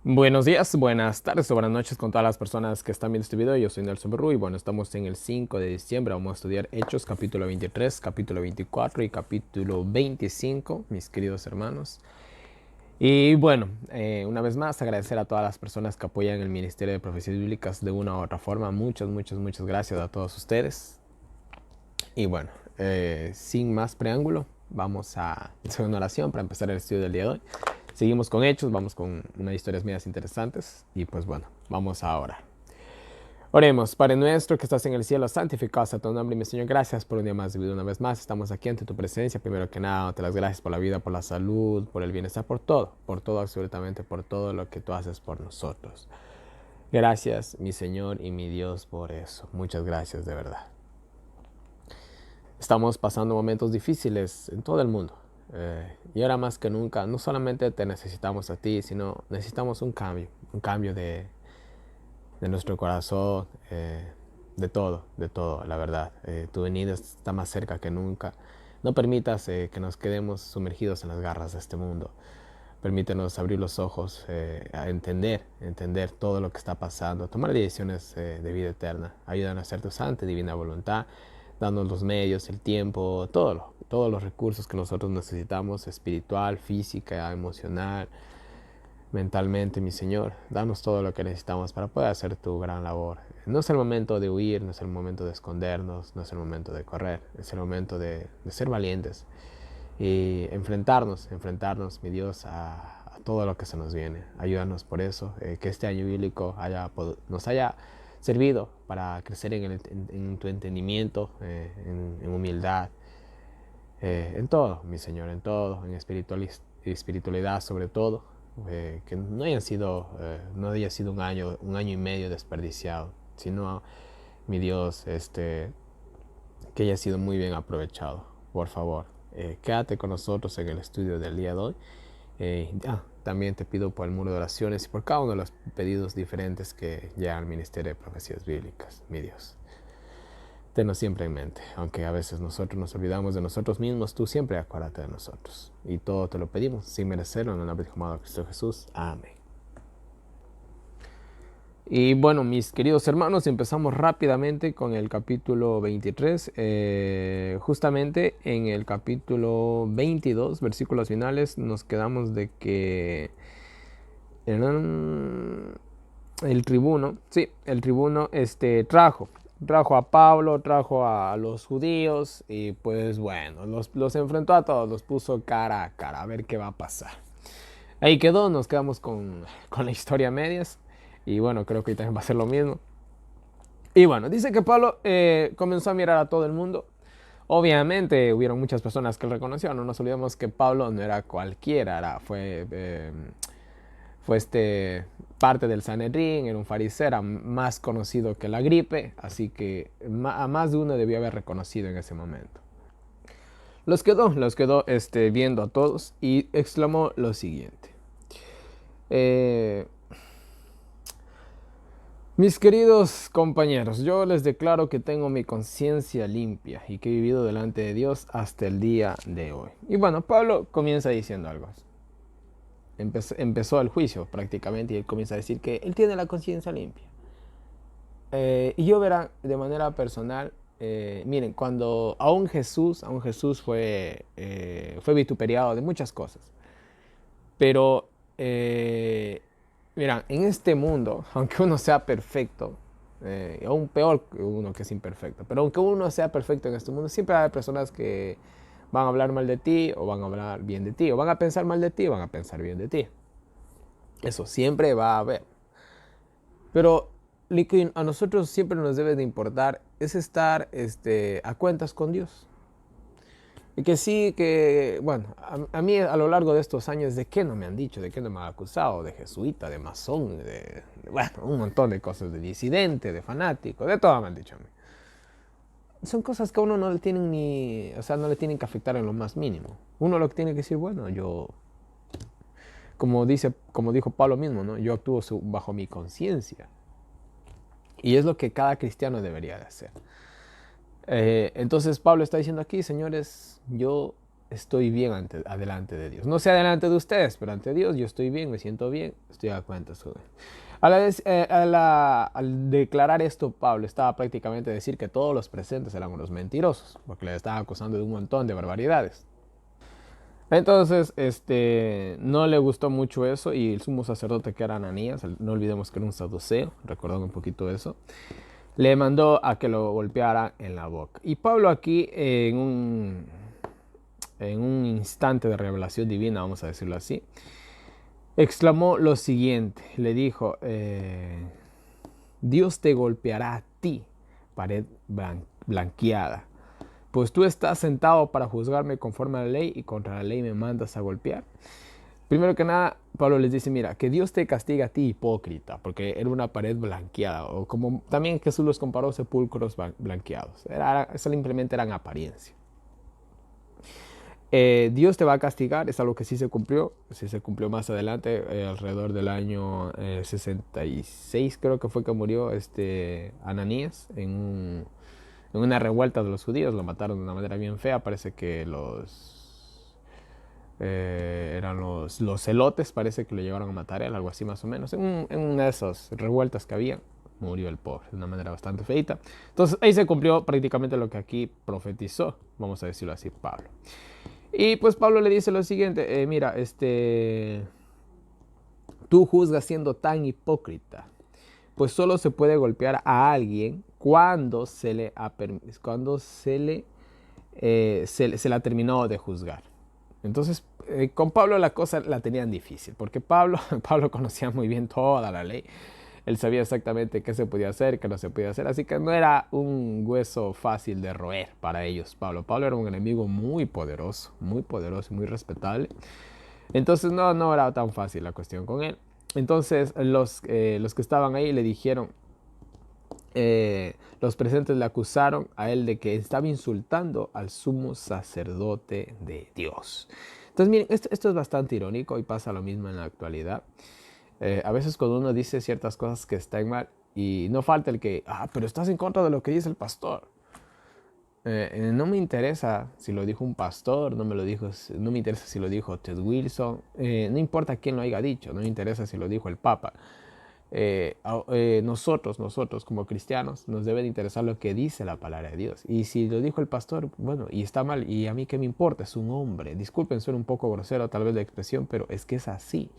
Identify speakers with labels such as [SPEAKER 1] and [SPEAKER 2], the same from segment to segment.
[SPEAKER 1] Buenos días, buenas tardes o buenas noches con todas las personas que están viendo este video. Yo soy Nelson Berru y bueno, estamos en el 5 de diciembre. Vamos a estudiar Hechos, capítulo 23, capítulo 24 y capítulo 25, mis queridos hermanos. Y bueno, una vez más agradecer a todas las personas que apoyan el Ministerio de Profecías Bíblicas de una u otra forma. Muchas gracias a todos ustedes. Y bueno, sin más preámbulo, vamos a hacer una oración para empezar el estudio del día de hoy. Seguimos con Hechos, vamos con unas historias medias interesantes y pues bueno, vamos ahora. Oremos, Padre nuestro que estás en el cielo, santificado sea tu nombre, mi Señor, gracias por un día más de vida. Una vez más estamos aquí ante tu presencia. Primero que nada, te las gracias por la vida, por la salud, por el bienestar, por todo, absolutamente por todo lo que tú haces por nosotros. Gracias, mi Señor y mi Dios, por eso. Muchas gracias, de verdad. Estamos pasando momentos difíciles en todo el mundo. Y ahora más que nunca, no solamente te necesitamos a ti, sino necesitamos un cambio de nuestro corazón, de todo, la verdad. Tu venida está más cerca que nunca. No permitas que nos quedemos sumergidos en las garras de este mundo. Permítenos abrir los ojos a entender todo lo que está pasando, tomar decisiones de vida eterna. Ayúdanos a hacer tu santa y divina voluntad, dándonos los medios, el tiempo, todos los recursos que nosotros necesitamos, espiritual, física, emocional, mentalmente, mi Señor. Danos todo lo que necesitamos para poder hacer tu gran labor. No es el momento de huir, no es el momento de escondernos, no es el momento de correr, es el momento de ser valientes y enfrentarnos, mi Dios, a todo lo que se nos viene. Ayúdanos por eso, que este año bíblico nos haya servido para crecer en tu entendimiento, en humildad, en todo, mi Señor, en todo, en espiritualidad sobre todo, que no haya sido un año y medio desperdiciado, sino, mi Dios, que haya sido muy bien aprovechado. Por favor, quédate con nosotros en el estudio del día de hoy. También te pido por el muro de oraciones y por cada uno de los pedidos diferentes que llegan al Ministerio de Profecías Bíblicas, mi Dios. Tennos siempre en mente, aunque a veces nosotros nos olvidamos de nosotros mismos, tú siempre acuérdate de nosotros. Y todo te lo pedimos sin merecerlo en el nombre de amado Cristo Jesús. Amén. Y bueno, mis queridos hermanos, empezamos rápidamente con el capítulo 23. Justamente en el capítulo 22, versículos finales, nos quedamos de que el tribuno trajo a Pablo, trajo a los judíos y pues bueno, los enfrentó a todos, los puso cara a cara, a ver qué va a pasar. Ahí quedó, nos quedamos con la historia a medias. Y bueno, creo que hoy también va a ser lo mismo. Y bueno, dice que Pablo comenzó a mirar a todo el mundo. Obviamente hubieron muchas personas que lo reconocieron. No nos olvidemos que Pablo no era cualquiera. Fue parte del Sanedrín, era un fariseo, era más conocido que la gripe. Así que a más de uno debió haber reconocido en ese momento. Los quedó viendo a todos y exclamó lo siguiente. Mis queridos compañeros, yo les declaro que tengo mi conciencia limpia y que he vivido delante de Dios hasta el día de hoy. Y bueno, Pablo comienza diciendo algo. Empezó el juicio prácticamente y él comienza a decir que él tiene la conciencia limpia. Y yo verán de manera personal, miren, cuando aún Jesús fue vituperiado de muchas cosas. Pero mira, en este mundo, aunque uno sea perfecto, aún peor que uno que es imperfecto, pero aunque uno sea perfecto en este mundo, siempre hay personas que van a hablar mal de ti o van a hablar bien de ti, o van a pensar mal de ti o van a pensar bien de ti. Eso siempre va a haber. Pero lo que a nosotros siempre nos debe de importar es estar a cuentas con Dios. Y que sí, que, bueno, a mí a lo largo de estos años, ¿de qué no me han dicho? ¿De qué no me han acusado? De jesuita, de masón, bueno, un montón de cosas, de disidente, de fanático, de todo me han dicho a mí. Son cosas que a uno no le tienen no le tienen que afectar en lo más mínimo. Uno lo que tiene que decir, bueno, yo, como dijo Pablo mismo, ¿no? Yo actúo bajo mi conciencia. Y es lo que cada cristiano debería de hacer. Entonces Pablo está diciendo aquí, señores, yo estoy bien adelante de Dios. No sé delante de ustedes, pero ante Dios yo estoy bien, me siento bien, estoy a cuenta. Al declarar esto, Pablo estaba prácticamente decir que todos los presentes eran unos mentirosos, porque le estaba acusando de un montón de barbaridades. Entonces, no le gustó mucho eso y el sumo sacerdote que era Ananías, no olvidemos que era un saduceo, recordando un poquito eso, le mandó a que lo golpeara en la boca. Y Pablo aquí, en un instante de revelación divina, vamos a decirlo así, exclamó lo siguiente, le dijo, Dios te golpeará a ti, pared blanqueada, pues tú estás sentado para juzgarme conforme a la ley y contra la ley me mandas a golpear. Primero que nada, Pablo les dice, mira, que Dios te castiga a ti, hipócrita, porque era una pared blanqueada, o como también Jesús los comparó, sepulcros blanqueados. Simplemente eran apariencia. Dios te va a castigar, es algo que sí se cumplió más adelante, alrededor del año 66 creo que fue que murió Ananías en una revuelta de los judíos, lo mataron de una manera bien fea, parece que eran los celotes, parece que lo llevaron a matar a él, algo así más o menos, en una de esas revueltas que había. Murió el pobre de una manera bastante feita. Entonces ahí se cumplió prácticamente lo que aquí profetizó, vamos a decirlo así, Pablo. Y pues Pablo le dice lo siguiente, mira, tú juzgas siendo tan hipócrita, pues solo se puede golpear a alguien cuando se le ha terminado de juzgar. Entonces, con Pablo la cosa la tenían difícil, porque Pablo conocía muy bien toda la ley. Él sabía exactamente qué se podía hacer, qué no se podía hacer, así que no era un hueso fácil de roer para ellos, Pablo. Pablo era un enemigo muy poderoso y muy respetable. Entonces no era tan fácil la cuestión con él. Entonces los que estaban ahí le dijeron, los presentes le acusaron a él de que estaba insultando al sumo sacerdote de Dios. Entonces miren, esto es bastante irónico y pasa lo mismo en la actualidad. A veces cuando uno dice ciertas cosas que están mal y no falta el que, pero estás en contra de lo que dice el pastor. No me interesa si lo dijo un pastor, no me interesa si lo dijo Ted Wilson, no importa quién lo haya dicho, no me interesa si lo dijo el Papa. Nosotros como cristianos nos debe de interesar lo que dice la palabra de Dios. Y si lo dijo el pastor, bueno, y está mal, y a mí qué me importa, es un hombre. Disculpen, suena un poco grosero tal vez la expresión, pero es que es así.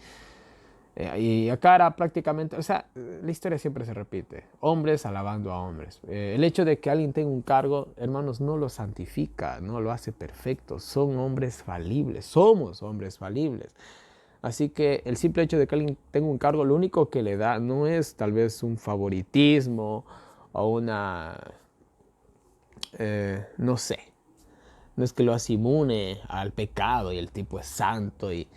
[SPEAKER 1] Y acá era prácticamente, o sea, la historia siempre se repite, hombres alabando a hombres. El hecho de que alguien tenga un cargo, hermanos, no lo santifica, no lo hace perfecto. Son hombres falibles, somos hombres falibles. Así que el simple hecho de que alguien tenga un cargo, lo único que le da no es tal vez un favoritismo o no sé, no es que lo hace inmune al pecado y el tipo es santo y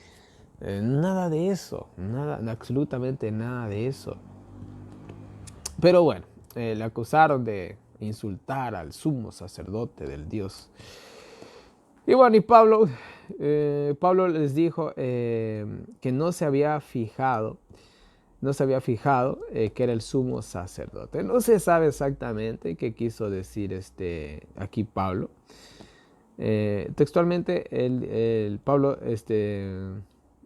[SPEAKER 1] nada de eso, absolutamente nada de eso. Pero bueno, le acusaron de insultar al sumo sacerdote del Dios. Y bueno, y Pablo les dijo que no se había fijado que era el sumo sacerdote. No se sabe exactamente qué quiso decir aquí Pablo. Textualmente, Pablo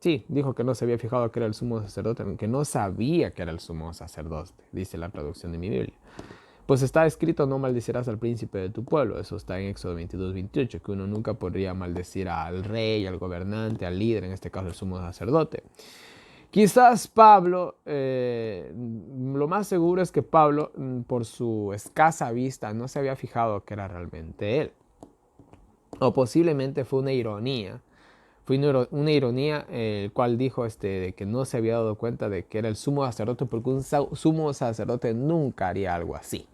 [SPEAKER 1] sí, dijo que no se había fijado que era el sumo sacerdote, que no sabía que era el sumo sacerdote, dice la traducción de mi Biblia. Pues está escrito, no maldecirás al príncipe de tu pueblo. Eso está en Éxodo 22-28, que uno nunca podría maldecir al rey, al gobernante, al líder, en este caso el sumo sacerdote. Quizás Pablo, lo más seguro es que Pablo, por su escasa vista, no se había fijado que era realmente él. O posiblemente fue una ironía. Fue una ironía el cual dijo de que no se había dado cuenta de que era el sumo sacerdote, porque un sumo sacerdote nunca haría algo así,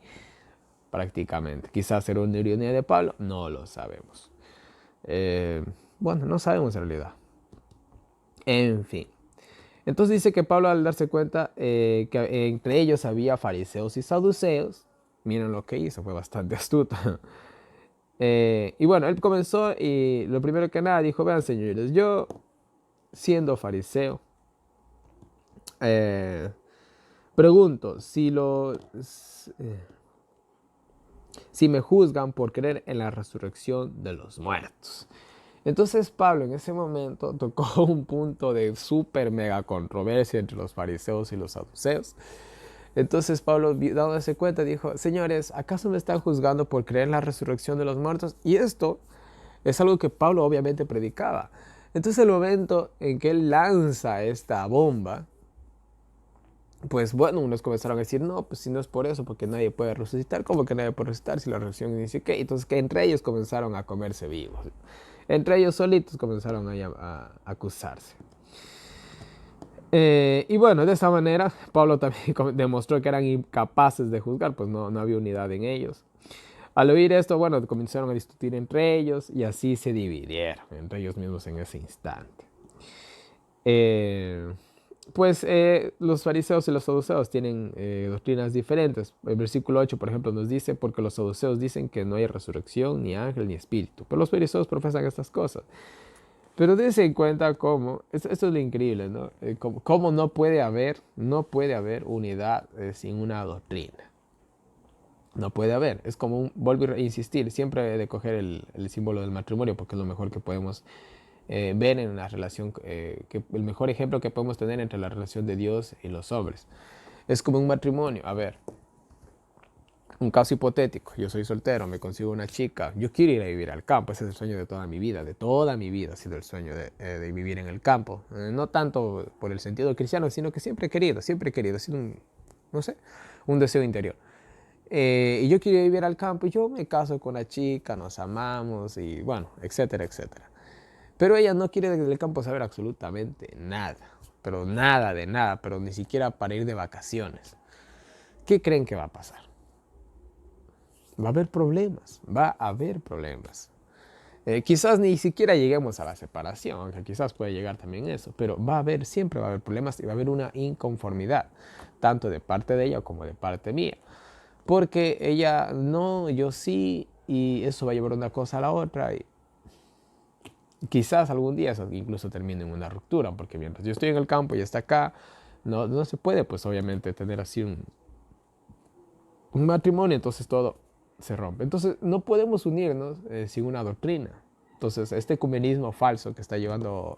[SPEAKER 1] prácticamente. Quizás era una ironía de Pablo, no lo sabemos. Bueno, no sabemos en realidad. En fin. Entonces dice que Pablo, al darse cuenta que entre ellos había fariseos y saduceos, miren lo que hizo, fue bastante astuto. Y bueno, él comenzó y lo primero que nada dijo, vean señores, yo siendo fariseo, pregunto si me juzgan por creer en la resurrección de los muertos. Entonces Pablo en ese momento tocó un punto de súper mega controversia entre los fariseos y los saduceos. Entonces Pablo, dándose cuenta, dijo: señores, ¿acaso me están juzgando por creer en la resurrección de los muertos? Y esto es algo que Pablo obviamente predicaba. Entonces el momento en que él lanza esta bomba, pues bueno, unos comenzaron a decir: no, pues si no es por eso, porque nadie puede resucitar. ¿Cómo que nadie puede resucitar si la resurrección dice qué? Entonces que entre ellos comenzaron a comerse vivos. Entre ellos solitos comenzaron a acusarse. Y bueno, de esa manera Pablo también demostró que eran incapaces de juzgar, pues no había unidad en ellos. Al oír esto, bueno, comenzaron a discutir entre ellos y así se dividieron entre ellos mismos en ese instante. Los fariseos y los saduceos tienen doctrinas diferentes. El versículo 8, por ejemplo, nos dice: porque los saduceos dicen que no hay resurrección, ni ángel, ni espíritu. Pero los fariseos profesan estas cosas. Pero dense en cuenta cómo, esto es lo increíble, ¿no? Cómo no puede haber unidad sin una doctrina. No puede haber. Es como vuelvo a insistir, siempre he de coger el símbolo del matrimonio, porque es lo mejor que podemos ver en una relación, el mejor ejemplo que podemos tener entre la relación de Dios y los hombres. Es como un matrimonio. A ver, un caso hipotético: yo soy soltero, me consigo una chica, yo quiero ir a vivir al campo. Ese es el sueño de toda mi vida ha sido el sueño de vivir en el campo. No tanto por el sentido cristiano, sino que siempre he querido, ha sido no sé, un deseo interior. Y yo quiero vivir al campo, y yo me caso con la chica, nos amamos y bueno, etcétera, etcétera. Pero ella no quiere del campo saber absolutamente nada, pero nada de nada, pero ni siquiera para ir de vacaciones. ¿Qué creen que va a pasar? Va a haber problemas. Quizás ni siquiera lleguemos a la separación, aunque quizás puede llegar también eso, pero siempre va a haber problemas y va a haber una inconformidad, tanto de parte de ella como de parte mía. Porque ella no, yo sí, y eso va a llevar una cosa a la otra, y quizás algún día eso incluso termine en una ruptura, porque mientras yo estoy en el campo y está acá, no se puede, pues obviamente, tener así un matrimonio, entonces todo se rompe. Entonces no podemos unirnos sin una doctrina. Entonces este ecumenismo falso que está llevando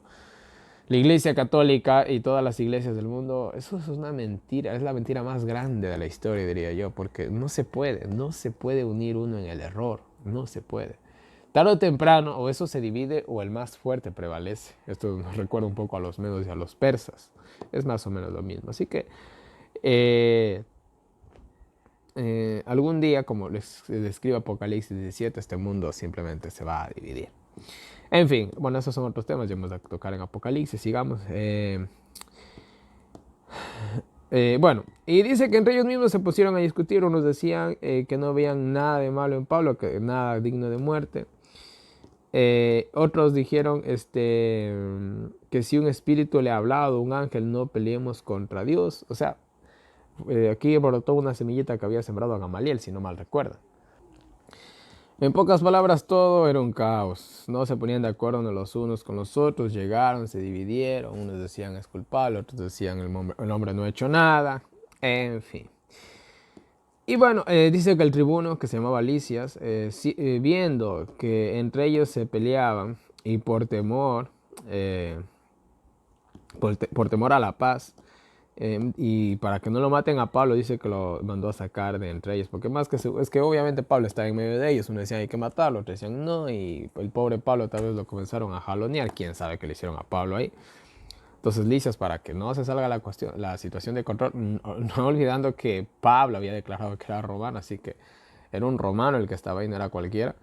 [SPEAKER 1] la Iglesia Católica y todas las iglesias del mundo, eso es una mentira, es la mentira más grande de la historia, diría yo, porque no se puede unir uno en el error, no se puede. Tarde o temprano, o eso se divide o el más fuerte prevalece. Esto nos recuerda un poco a los medos y a los persas. Es más o menos lo mismo. Así que algún día, como les describe Apocalipsis 17, este mundo simplemente se va a dividir. En fin, bueno, esos son otros temas, ya vamos a tocar en Apocalipsis, sigamos. Bueno, y dice que entre ellos mismos se pusieron a discutir. Unos decían que no veían nada de malo en Pablo, que nada digno de muerte. Otros dijeron que si un espíritu le ha hablado, un ángel, no peleemos contra Dios. O sea, aquí brotó una semillita que había sembrado a Gamaliel, si no mal recuerdo. En pocas palabras, todo era un caos. No se ponían de acuerdo los unos con los otros. Llegaron, se dividieron. Unos decían es culpable, otros decían el hombre no ha hecho nada. En fin. Y bueno, dice que el tribuno, que se llamaba Lisias, viendo que entre ellos se peleaban y por temor a la paz, y para que no lo maten a Pablo, dice que lo mandó a sacar de entre ellos. Porque más que es que obviamente Pablo está en medio de ellos. Uno decía hay que matarlo, otros decían no. Y el pobre Pablo tal vez lo comenzaron a jalonear. Quién sabe qué le hicieron a Pablo ahí. Entonces Lisias, para que no se salga la situación de control, no olvidando que Pablo había declarado que era romano, así que era un romano el que estaba ahí, no era cualquiera.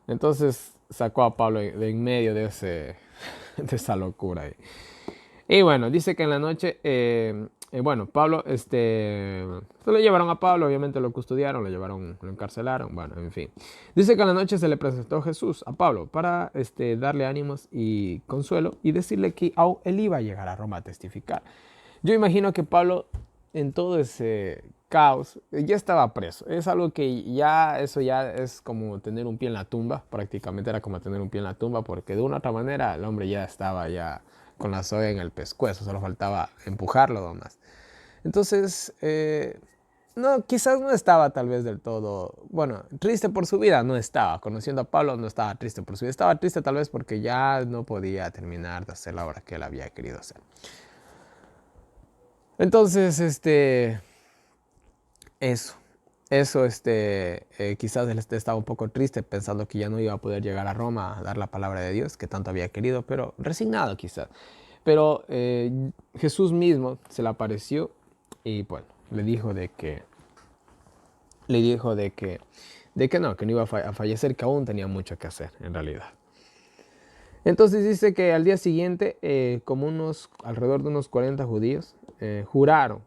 [SPEAKER 1] Entonces sacó a Pablo de en medio de esa locura ahí. Y bueno, dice que en la noche, bueno, Pablo, se lo llevaron a Pablo, obviamente lo custodiaron, lo encarcelaron, bueno, en fin. Dice que en la noche se le presentó Jesús a Pablo para darle ánimos y consuelo y decirle que él iba a llegar a Roma a testificar. Yo imagino que Pablo, en todo ese caos, ya estaba preso. Es algo que eso ya es como tener un pie en la tumba, prácticamente era como tener un pie en la tumba, porque de una u otra manera el hombre ya estaba con la soga en el pescuezo, solo faltaba empujarlo nomás. Entonces, no, quizás no estaba tal vez del todo, bueno, triste por su vida, no estaba. Conociendo a Pablo, no estaba triste por su vida. Estaba triste tal vez porque ya no podía terminar de hacer la obra que él había querido hacer. Entonces, eso. Eso, quizás él estaba un poco triste pensando que ya no iba a poder llegar a Roma a dar la palabra de Dios que tanto había querido, pero resignado quizás. Pero Jesús mismo se le apareció y bueno, le dijo que no iba a fallecer, que aún tenía mucho que hacer en realidad. Entonces dice que al día siguiente, como alrededor de unos 40 judíos, juraron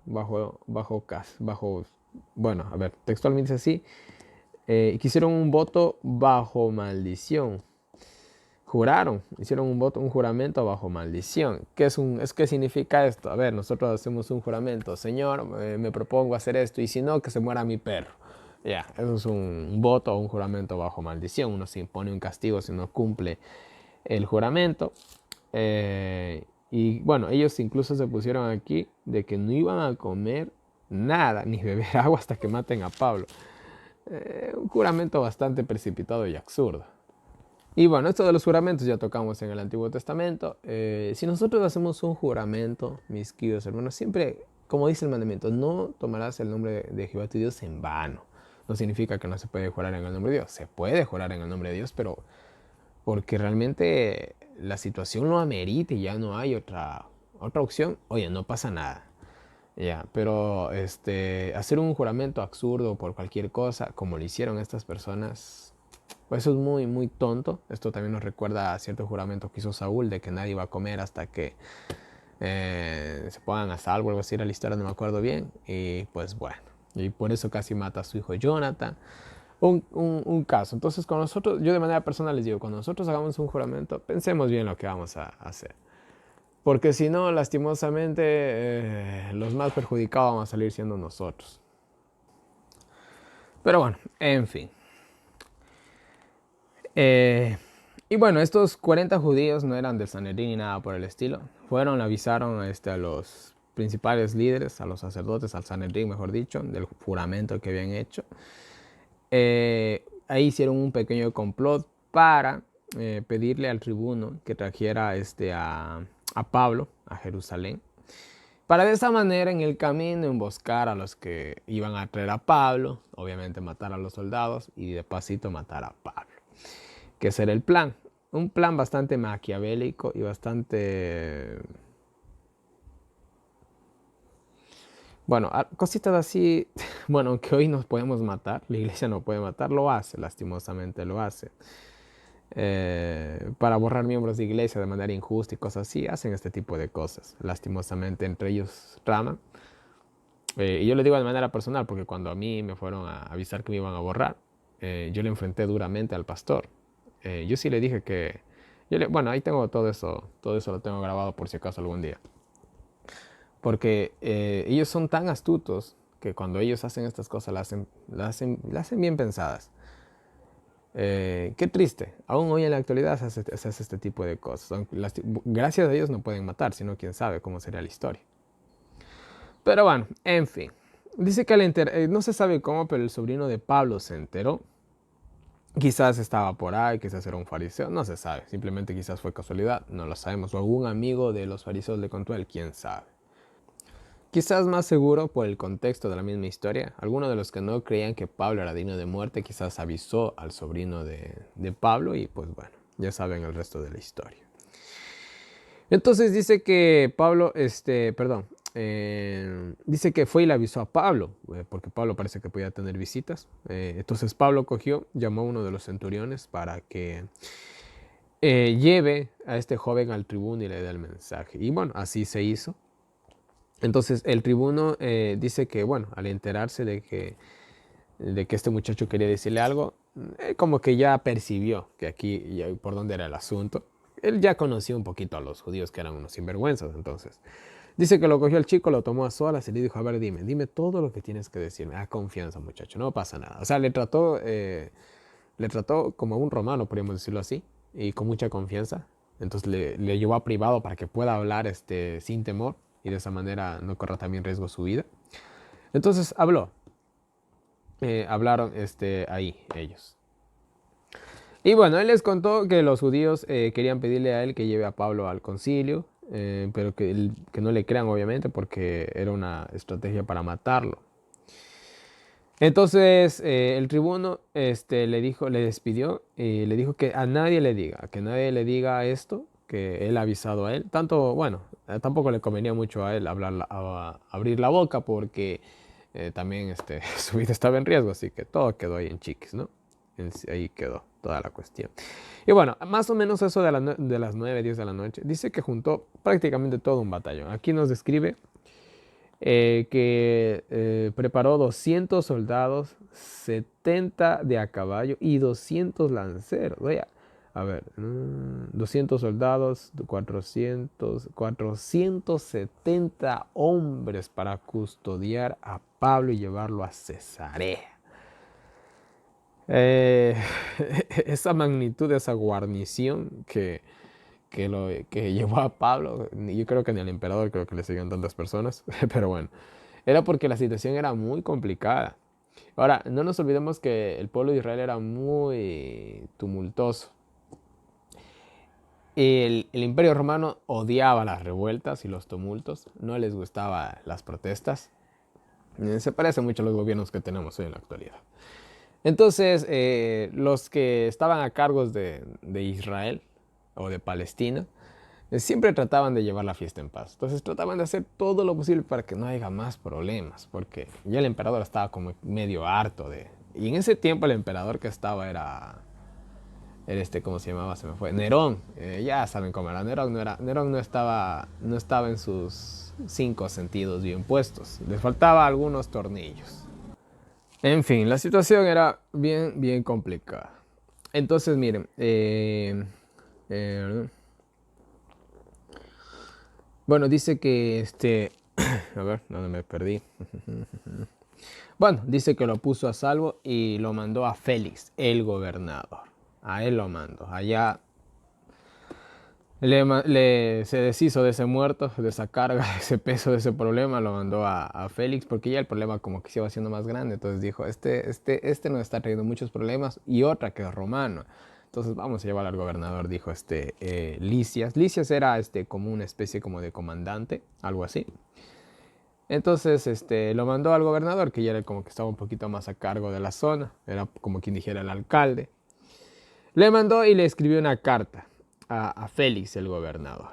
[SPEAKER 1] bueno, a ver, textualmente dice así, que hicieron un voto bajo maldición. Hicieron un juramento bajo maldición. ¿Qué significa esto? A ver, nosotros hacemos un juramento. Señor, me propongo hacer esto y si no, que se muera mi perro. Ya, eso es un voto o un juramento bajo maldición. Uno se impone un castigo si no cumple el juramento. Y bueno, ellos incluso se pusieron aquí de que no iban a comer nada ni beber agua hasta que maten a Pablo. Un juramento bastante precipitado y absurdo. Y bueno, esto de los juramentos ya tocamos en el Antiguo Testamento. Si nosotros hacemos un juramento, mis queridos hermanos, siempre, como dice el mandamiento, no tomarás el nombre de Jehová tu Dios en vano. No significa que no se puede jurar en el nombre de Dios. Se puede jurar en el nombre de Dios, pero porque realmente la situación lo amerite y ya no hay otra opción, oye, no pasa nada. Ya, pero hacer un juramento absurdo por cualquier cosa, como lo hicieron estas personas, pues eso es muy, muy tonto. Esto también nos recuerda a cierto juramento que hizo Saúl de que nadie iba a comer hasta que se pongan a salvo, algo así era la historia, no me acuerdo bien. Y pues bueno, y por eso casi mata a su hijo Jonathan. Un caso. Entonces, con nosotros, yo de manera personal les digo, cuando nosotros hagamos un juramento, pensemos bien lo que vamos a hacer. Porque si no, lastimosamente, los más perjudicados vamos a salir siendo nosotros. Pero bueno, en fin. Y bueno, estos 40 judíos no eran del Sanedrín ni nada por el estilo. Avisaron a los principales líderes, a los sacerdotes, al Sanedrín, mejor dicho, del juramento que habían hecho. Ahí hicieron un pequeño complot para pedirle al tribuno que trajera a Pablo a Jerusalén, para de esa manera en el camino emboscar a los que iban a traer a Pablo, obviamente matar a los soldados y de pasito matar a Pablo. Que ese era el plan. Un plan bastante maquiavélico y bastante... Bueno, cositas así, bueno, que hoy nos podemos matar, la iglesia no puede matar, lo hace, lastimosamente lo hace. Para borrar miembros de iglesia de manera injusta y cosas así, hacen este tipo de cosas. Lastimosamente entre ellos traman. Y yo lo digo de manera personal porque cuando a mí me fueron a avisar que me iban a borrar, yo le enfrenté duramente al pastor. Yo sí le dije que... bueno, ahí tengo todo eso lo tengo grabado por si acaso algún día. Porque ellos son tan astutos que cuando ellos hacen estas cosas las hacen bien pensadas. Qué triste, aún hoy en la actualidad se hace este tipo de cosas. Gracias a Dios no pueden matar, sino quién sabe cómo sería la historia. Pero bueno, en fin. Dice que no se sabe cómo, pero el sobrino de Pablo se enteró. Quizás estaba por ahí, quizás era un fariseo, no se sabe. Simplemente quizás fue casualidad, no lo sabemos. O algún amigo de los fariseos le contó a él, quién sabe. Quizás más seguro por el contexto de la misma historia, alguno de los que no creían que Pablo era digno de muerte quizás avisó al sobrino de Pablo y pues bueno, ya saben el resto de la historia. Entonces dice que Pablo, dice que fue y le avisó a Pablo, porque Pablo parece que podía tener visitas. Entonces Pablo llamó a uno de los centuriones para que lleve a este joven al tribuno y le dé el mensaje. Y bueno, así se hizo. Entonces el tribuno dice que, bueno, al enterarse de que este muchacho quería decirle algo, como que ya percibió que aquí, ya, por dónde era el asunto. Él ya conocía un poquito a los judíos que eran unos sinvergüenzas, entonces. Dice que lo cogió el chico, lo tomó a solas y le dijo, a ver, dime todo lo que tienes que decirme. Ah, confianza, muchacho, no pasa nada. O sea, le trató como a un romano, podríamos decirlo así, y con mucha confianza. Entonces le llevó a privado para que pueda hablar sin temor y de esa manera no corra también riesgo su vida. Entonces habló. hablaron ahí ellos. Y bueno, él les contó que los judíos querían pedirle a él que lleve a Pablo al concilio, pero que no le crean obviamente porque era una estrategia para matarlo. Entonces el tribuno le despidió y le dijo que nadie le diga esto, que él ha avisado a él. Tanto, bueno, tampoco le convenía mucho a él abrir la boca porque también su vida estaba en riesgo, así que todo quedó ahí en chiquis, ¿no? Ahí quedó toda la cuestión. Y bueno, más o menos eso de las 9, 10 de la noche, dice que juntó prácticamente todo un batallón. Aquí nos describe que preparó 200 soldados, 70 de a caballo y 200 lanceros. Vaya, a ver, 200 soldados, 470 hombres para custodiar a Pablo y llevarlo a Cesarea. Esa magnitud, esa guarnición que llevó a Pablo, yo creo que ni al emperador creo que le seguían tantas personas, pero bueno, era porque la situación era muy complicada. Ahora, no nos olvidemos que el pueblo de Israel era muy tumultuoso. El imperio romano odiaba las revueltas y los tumultos, no les gustaban las protestas. Se parece mucho a los gobiernos que tenemos hoy en la actualidad. Entonces, los que estaban a cargo de Israel o de Palestina, siempre trataban de llevar la fiesta en paz. Entonces trataban de hacer todo lo posible para que no haya más problemas, porque ya el emperador estaba como medio harto de... Y en ese tiempo el emperador que estaba era ¿cómo se llamaba? Se me fue. Nerón. Ya saben cómo era. Nerón no estaba en sus 5 sentidos bien puestos. Les faltaba algunos tornillos. En fin, la situación era bien complicada. Entonces, miren, bueno, dice que a ver, ¿dónde me perdí? Bueno, dice que lo puso a salvo y lo mandó a Félix, el gobernador. A él lo mandó. Allá se deshizo de ese muerto, de esa carga, de ese peso, de ese problema, lo mandó a Félix, porque ya el problema como que se iba haciendo más grande. Entonces dijo, este nos está trayendo muchos problemas, y otra que es romano. Entonces vamos a llevar al gobernador, dijo Licias. Licias era como una especie como de comandante, algo así. Entonces lo mandó al gobernador, que ya era como que estaba un poquito más a cargo de la zona, era como quien dijera el alcalde. Le mandó y le escribió una carta a Félix, el gobernador.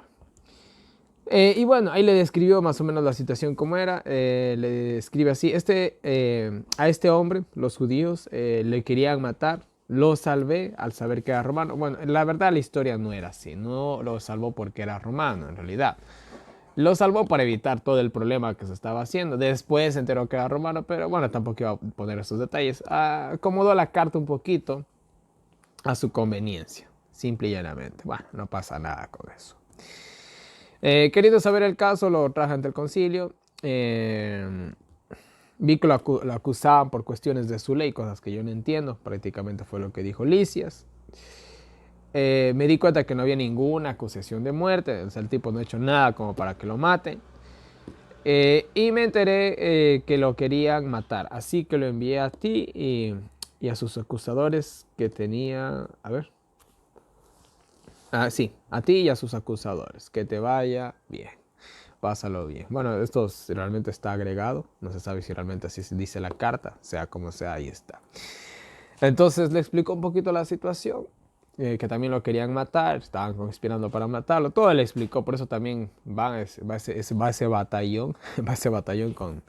[SPEAKER 1] Y bueno, ahí le describió más o menos la situación como era. Le describe así, a este hombre, los judíos, le querían matar. Lo salvé al saber que era romano. Bueno, la verdad la historia no era así. No lo salvó porque era romano, en realidad. Lo salvó para evitar todo el problema que se estaba haciendo. Después se enteró que era romano, pero bueno, tampoco iba a poner esos detalles. Acomodó la carta un poquito a su conveniencia, simple y llanamente. Bueno, no pasa nada con eso. Queriendo saber el caso, lo traje ante el concilio. Vi que lo acusaban por cuestiones de su ley, cosas que yo no entiendo. Prácticamente fue lo que dijo Licias. Me di cuenta que no había ninguna acusación de muerte. O sea, el tipo no ha hecho nada como para que lo maten. Y me enteré que lo querían matar. Así que lo envié a ti y a sus acusadores que tenía... A ver. Sí, a ti y a sus acusadores. Que te vaya bien. Pásalo bien. Bueno, esto realmente está agregado. No se sabe si realmente así se dice la carta. Sea como sea, ahí está. Entonces le explico un poquito la situación. Que también lo querían matar. Estaban conspirando para matarlo. Todo le explicó. Por eso también va ese batallón. Va ese batallón con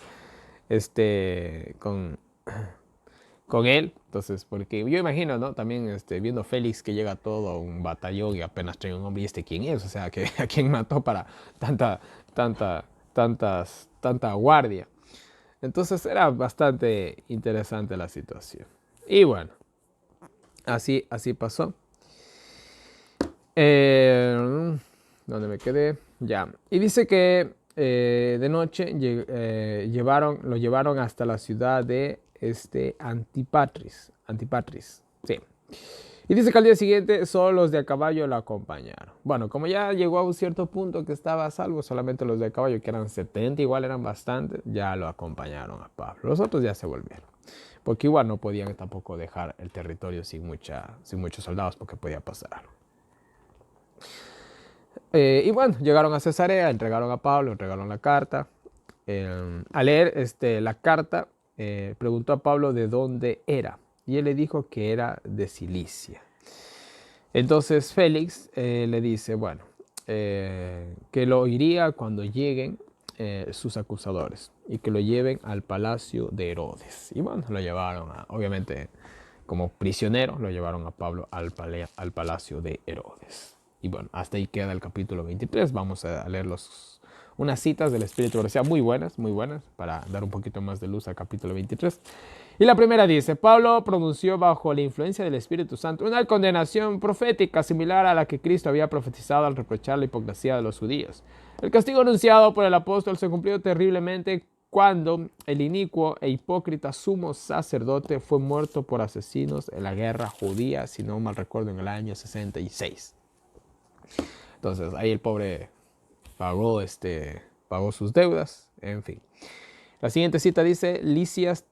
[SPEAKER 1] él. Entonces, porque yo imagino, ¿no? También viendo Félix que llega todo un batallón y apenas trae un hombre, ¿y quién es? O sea, ¿a quién mató para tanta guardia? Entonces era bastante interesante la situación. Y bueno, así pasó. ¿Dónde me quedé? Ya. Y dice que de noche lo llevaron hasta la ciudad de Antipatris. Sí. Y dice que al día siguiente solo los de a caballo lo acompañaron. Bueno, como ya llegó a un cierto punto que estaba a salvo, solamente los de a caballo, que eran 70, igual eran bastantes, ya lo acompañaron a Pablo. Los otros ya se volvieron. porque igual no podían tampoco dejar el territorio sin muchos soldados, porque podía pasar algo. Y bueno, llegaron a Cesarea, entregaron a Pablo, entregaron la carta. Al leer la carta, preguntó a Pablo de dónde era, y él le dijo que era de Cilicia. Entonces Félix le dice, bueno, que lo oiría cuando lleguen sus acusadores y que lo lleven al palacio de Herodes. Y bueno, lo llevaron, obviamente, como prisionero, lo llevaron a Pablo al palacio de Herodes. Y bueno, hasta ahí queda el capítulo 23. Vamos a leer unas citas del Espíritu de Profecía muy buenas, para dar un poquito más de luz al capítulo 23. Y la primera dice, Pablo pronunció bajo la influencia del Espíritu Santo una condenación profética similar a la que Cristo había profetizado al reprochar la hipocresía de los judíos. El castigo anunciado por el apóstol se cumplió terriblemente cuando el inicuo e hipócrita sumo sacerdote fue muerto por asesinos en la guerra judía, si no mal recuerdo, en el año 66. Entonces ahí el pobre pagó sus deudas, en fin. La siguiente cita dice, Lisias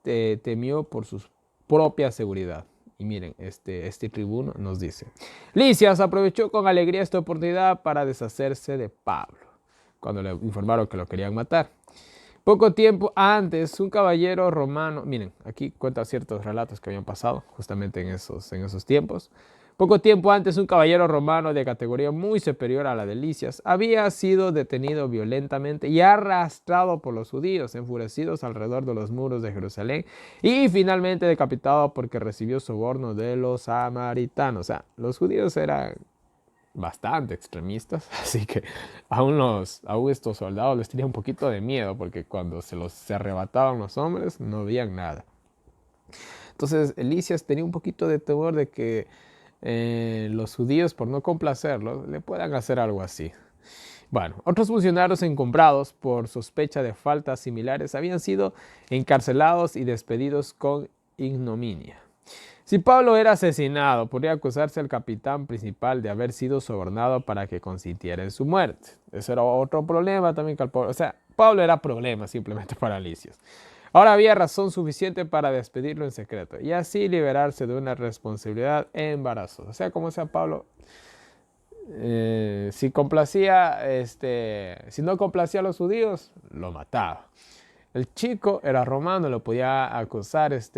[SPEAKER 1] temió por su propia seguridad. Y miren, este tribuno nos dice, Lisias aprovechó con alegría esta oportunidad para deshacerse de Pablo, cuando le informaron que lo querían matar. Poco tiempo antes, un caballero romano, miren, aquí cuenta ciertos relatos que habían pasado justamente en esos tiempos. Poco tiempo antes, un caballero romano de categoría muy superior a la de Lisias había sido detenido violentamente y arrastrado por los judíos, enfurecidos alrededor de los muros de Jerusalén, y finalmente decapitado porque recibió soborno de los samaritanos. O sea, los judíos eran bastante extremistas, así que aún estos soldados les tenía un poquito de miedo, porque cuando se arrebataban los hombres no veían nada. Entonces Lisias tenía un poquito de temor de que los judíos, por no complacerlo, le puedan hacer algo así. Bueno, otros funcionarios encumbrados por sospecha de faltas similares habían sido encarcelados y despedidos con ignominia. Si Pablo era asesinado, podría acusarse al capitán principal de haber sido sobornado para que consintiera en su muerte. Eso era otro problema también. O sea, Pablo era problema simplemente para Lisias. Ahora había razón suficiente para despedirlo en secreto y así liberarse de una responsabilidad embarazosa. O sea, como sea Pablo, si no complacía a los judíos, lo mataba. El chico era romano, lo podía acusar sus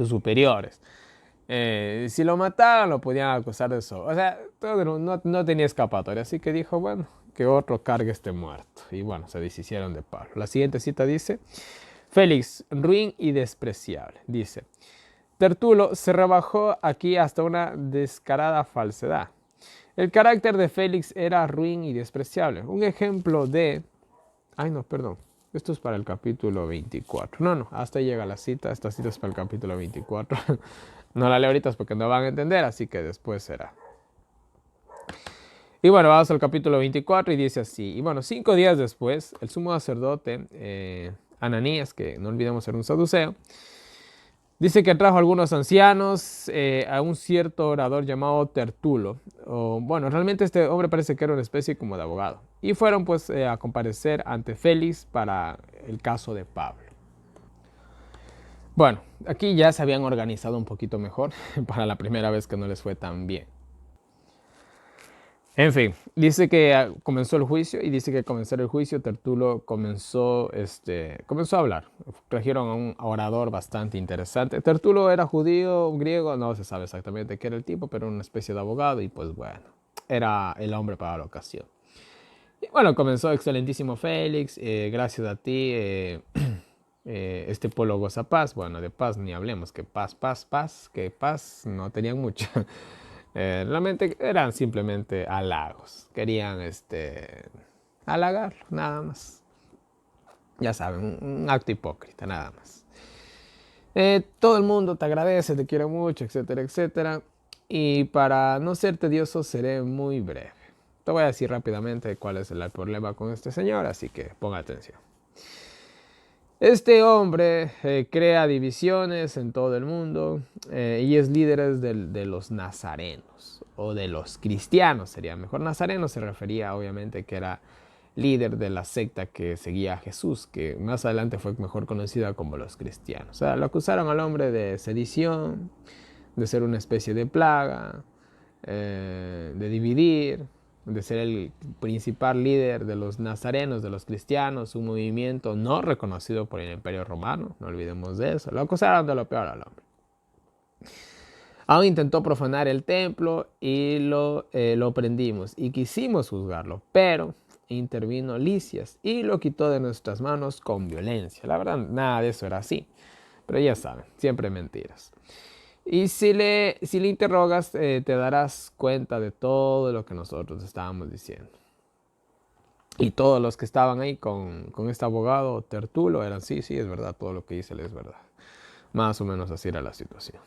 [SPEAKER 1] superiores. Si lo mataban, lo podían acusar de eso. O sea, no tenía escapatoria. Así que dijo, bueno, que otro cargue este muerto. Y bueno, se deshicieron de Pablo. La siguiente cita dice, Félix, ruin y despreciable. Dice, Tertulo se rebajó aquí hasta una descarada falsedad. El carácter de Félix era ruin y despreciable. Un ejemplo de... Ay, no, perdón. Esto es para el capítulo 24. No, hasta ahí llega la cita. Esta cita es para el capítulo 24. No la leo ahorita porque no van a entender, así que después será. Y bueno, vamos al capítulo 24 y dice así. Y bueno, 5 días después, el sumo sacerdote Ananías, que no olvidemos ser un saduceo, dice que trajo a algunos ancianos, a un cierto orador llamado Tertulo. Bueno, realmente este hombre parece que era una especie como de abogado. Y fueron pues a comparecer ante Félix para el caso de Pablo. Bueno, aquí ya se habían organizado un poquito mejor para la primera vez que no les fue tan bien. En fin, dice que comenzó el juicio y dice que al comenzar el juicio Tertulo comenzó a hablar. Trajeron a un orador bastante interesante. Tertulo era judío, griego, no se sabe exactamente qué era el tipo, pero una especie de abogado y pues bueno, era el hombre para la ocasión. Y bueno, comenzó excelentísimo Félix, gracias a ti este pueblo goza paz. Bueno, de paz ni hablemos, que paz no tenían mucha. Realmente eran simplemente halagos. Querían halagarlo, nada más. Ya saben, un acto hipócrita, nada más. Todo el mundo te agradece, te quiere mucho, etcétera, etcétera. Y para no ser tedioso, seré muy breve. Te voy a decir rápidamente cuál es el problema con este señor, así que ponga atención. Este hombre crea divisiones en todo el mundo y es líder de los nazarenos o de los cristianos, sería mejor. Nazareno se refería obviamente que era líder de la secta que seguía a Jesús, que más adelante fue mejor conocida como los cristianos. O sea, lo acusaron al hombre de sedición, de ser una especie de plaga, de dividir, de ser el principal líder de los nazarenos, de los cristianos, un movimiento no reconocido por el Imperio Romano, no olvidemos de eso. Lo acusaron de lo peor al hombre. Aún intentó profanar el templo y lo prendimos y quisimos juzgarlo, pero intervino Lisias y lo quitó de nuestras manos con violencia. La verdad, nada de eso era así, pero ya saben, siempre mentiras. Y si le interrogas, te darás cuenta de todo lo que nosotros estábamos diciendo. Y todos los que estaban ahí con este abogado Tertulo eran, sí, es verdad, todo lo que dice él es verdad. Más o menos así era la situación.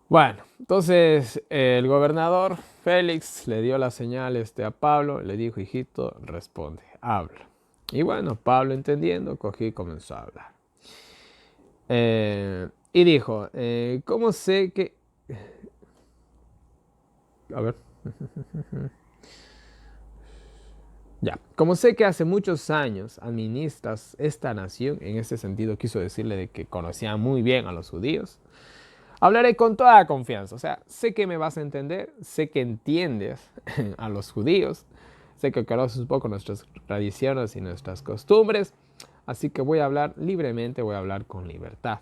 [SPEAKER 1] Bueno, entonces el gobernador Félix le dio la señal a Pablo, le dijo, hijito, responde, habla. Y bueno, Pablo entendiendo, cogió y comenzó a hablar. Y dijo, ¿cómo sé que... A ver. Ya, como sé que hace muchos años administras esta nación, en este sentido quiso decirle de que conocía muy bien a los judíos, hablaré con toda confianza. O sea, sé que me vas a entender, sé que entiendes a los judíos, sé que conoces un poco nuestras tradiciones y nuestras costumbres, así que voy a hablar libremente, voy a hablar con libertad.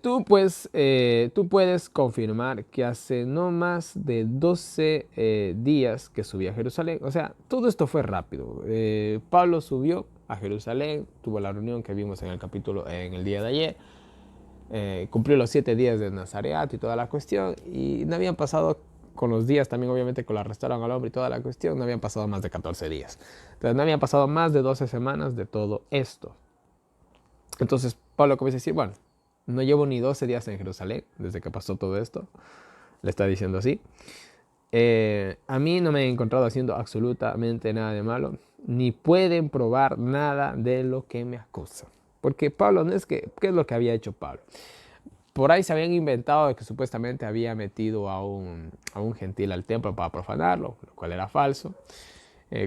[SPEAKER 1] Tú puedes confirmar que hace no más de 12 días que subí a Jerusalén. O sea, todo esto fue rápido. Pablo subió a Jerusalén, tuvo la reunión que vimos en el capítulo en el día de ayer. Cumplió los 7 días de Nazaret y toda la cuestión. Y no habían pasado, con los días también obviamente que lo arrestaron al hombre y toda la cuestión, no habían pasado más de 14 días. Entonces no habían pasado más de 12 semanas de todo esto. Entonces Pablo comienza a decir, bueno, no llevo ni 12 días en Jerusalén desde que pasó todo esto. Le está diciendo así. A mí no me he encontrado haciendo absolutamente nada de malo, ni pueden probar nada de lo que me acusan. Porque Pablo no es que, ¿qué es lo que había hecho Pablo? Por ahí se habían inventado de que supuestamente había metido a un gentil al templo para profanarlo, lo cual era falso.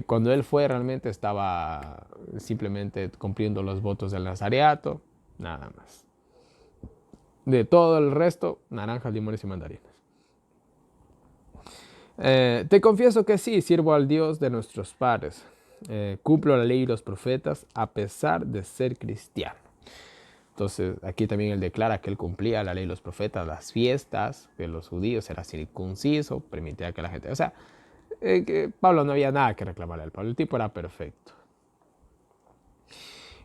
[SPEAKER 1] Cuando él fue realmente estaba simplemente cumpliendo los votos del nazareato, nada más. De todo el resto, naranjas, limones y mandarinas. Te confieso que sí, sirvo al Dios de nuestros padres. Cumplo la ley y los profetas a pesar de ser cristiano. Entonces aquí también él declara que él cumplía la ley y los profetas, las fiestas de los judíos, era circunciso, permitía que la gente... O sea, que Pablo no había nada que reclamarle al Pablo, el tipo era perfecto.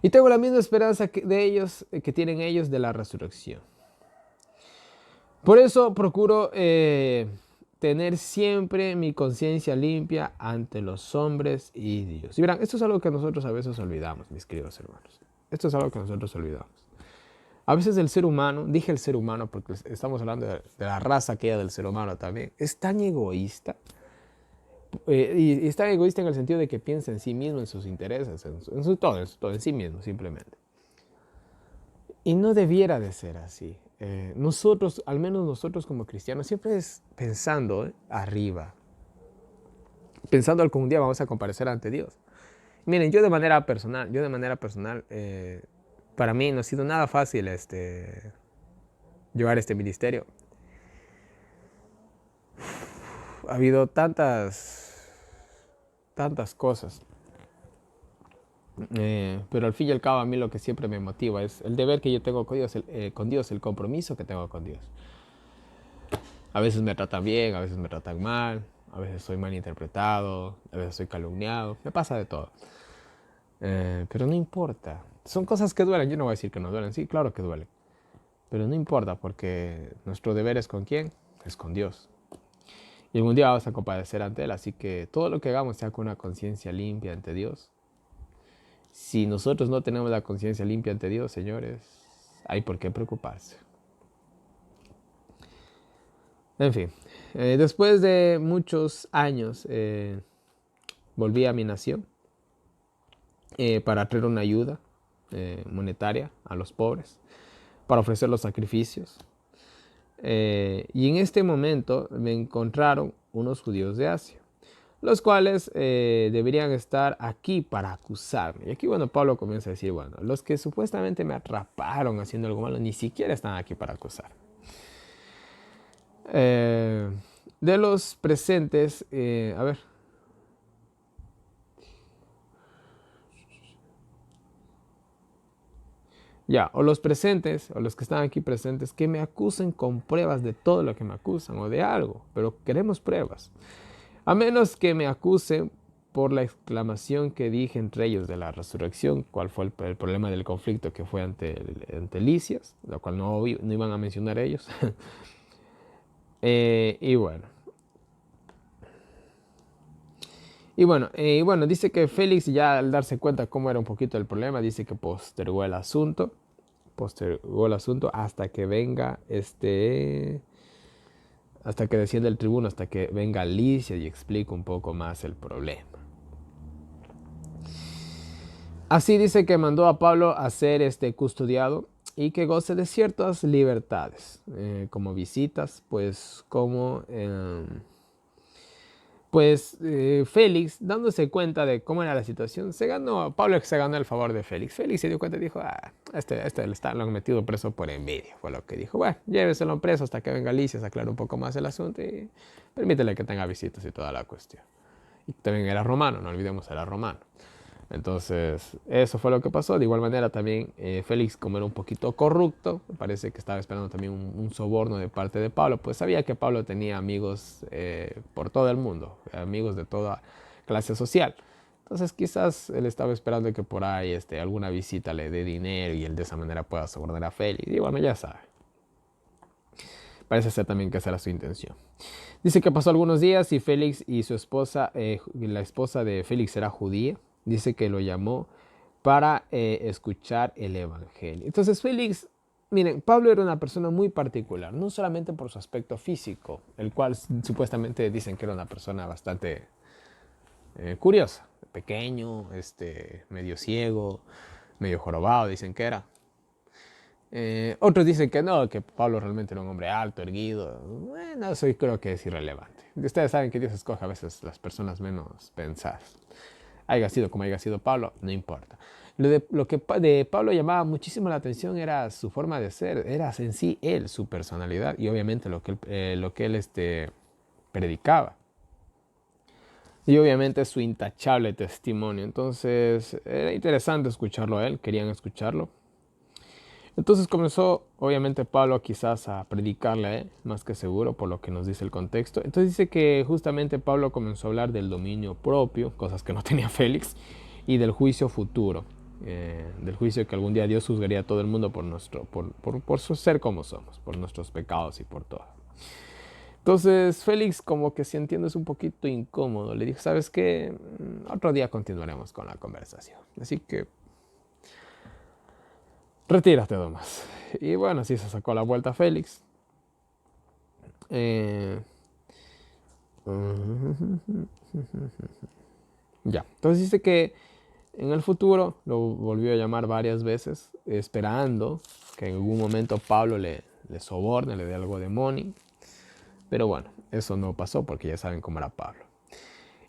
[SPEAKER 1] Y tengo la misma esperanza de ellos, que tienen ellos de la resurrección. Por eso procuro tener siempre mi conciencia limpia ante los hombres y Dios. Y verán, esto es algo que nosotros a veces olvidamos, mis queridos hermanos. Esto es algo que nosotros olvidamos. A veces el ser humano, dije el ser humano porque estamos hablando de la raza aquella del ser humano también, es tan egoísta. Y es tan egoísta en el sentido de que piensa en sí mismo, en sus intereses, en todo, en sí mismo, simplemente. Y no debiera de ser así. Nosotros, al menos nosotros como cristianos, siempre es pensando arriba. Pensando algún día vamos a comparecer ante Dios. Miren, yo de manera personal, para mí no ha sido nada fácil llevar este ministerio. Ha habido tantas cosas. Pero al fin y al cabo a mí lo que siempre me motiva es el deber que yo tengo con Dios, el compromiso que tengo con Dios. A veces me tratan bien, a veces me tratan mal, a veces soy mal interpretado, a veces soy calumniado, me pasa de todo. Pero no importa, son cosas que duelen, yo no voy a decir que no duelen, sí, claro que duelen. Pero no importa porque nuestro deber es con quién, es con Dios. Y algún día vamos a compadecer ante Él, así que todo lo que hagamos sea con una conciencia limpia ante Dios. Si nosotros no tenemos la conciencia limpia ante Dios, señores, hay por qué preocuparse. En fin, después de muchos años volví a mi nación para traer una ayuda monetaria a los pobres, para ofrecer los sacrificios. Y en este momento me encontraron unos judíos de Asia, los cuales deberían estar aquí para acusarme. Y aquí, bueno, Pablo comienza a decir, bueno, los que supuestamente me atraparon haciendo algo malo, ni siquiera están aquí para acusar. De los presentes, a ver. Ya, o los presentes, o los que están aquí presentes, que me acusen con pruebas de todo lo que me acusan, o de algo, pero queremos pruebas. A menos que me acusen por la exclamación que dije entre ellos de la resurrección, cuál fue el problema del conflicto que fue ante Lisias, lo cual no iban a mencionar ellos. Y bueno. Y bueno, dice que Félix ya al darse cuenta cómo era un poquito el problema, dice que postergó el asunto hasta que venga hasta que descienda el tribuno, hasta que venga Lisias y explique un poco más el problema. Así dice que mandó a Pablo a ser custodiado y que goce de ciertas libertades, como visitas, pues como... Félix, dándose cuenta de cómo era la situación, Pablo se ganó el favor de Félix. Félix se dio cuenta y dijo, lo han metido preso por envidia. Fue lo que dijo, bueno, lléveselo preso hasta que venga Lisias, aclare un poco más el asunto y permítele que tenga visitas y toda la cuestión. Y también era romano, no olvidemos, era romano. Entonces, eso fue lo que pasó. De igual manera, también Félix, como era un poquito corrupto, parece que estaba esperando también un soborno de parte de Pablo, pues sabía que Pablo tenía amigos por todo el mundo, amigos de toda clase social. Entonces, quizás él estaba esperando que por ahí alguna visita le dé dinero y él de esa manera pueda sobornar a Félix. Y bueno, ya sabe. Parece ser también que esa era su intención. Dice que pasó algunos días y Félix y su esposa, la esposa de Félix era judía. Dice que lo llamó para escuchar el evangelio. Entonces Félix, miren, Pablo era una persona muy particular, no solamente por su aspecto físico, el cual supuestamente dicen que era una persona bastante curiosa, pequeño, medio ciego, medio jorobado, dicen que era. Otros dicen que no, que Pablo realmente era un hombre alto, erguido. Bueno, eso creo que es irrelevante. Ustedes saben que Dios escoge a veces las personas menos pensadas. Haya sido como haya sido Pablo, no importa. Lo que de Pablo llamaba muchísimo la atención era su forma de ser, era en sí él, su personalidad y obviamente lo que él predicaba. Y obviamente su intachable testimonio. Entonces era interesante escucharlo a él, querían escucharlo. Entonces comenzó, obviamente, Pablo quizás a predicarle a él, más que seguro, por lo que nos dice el contexto. Entonces dice que justamente Pablo comenzó a hablar del dominio propio, cosas que no tenía Félix, y del juicio futuro, del juicio que algún día Dios juzgaría a todo el mundo por su ser como somos, por nuestros pecados y por todo. Entonces Félix, como que sintiéndose un poquito incómodo, le dijo, ¿sabes qué? Otro día continuaremos con la conversación. Así que retírate, Tomás. Y bueno, así se sacó la vuelta Félix. Ya, entonces dice que en el futuro lo volvió a llamar varias veces, esperando que en algún momento Pablo le soborne, le dé algo de money. Pero bueno, eso no pasó porque ya saben cómo era Pablo.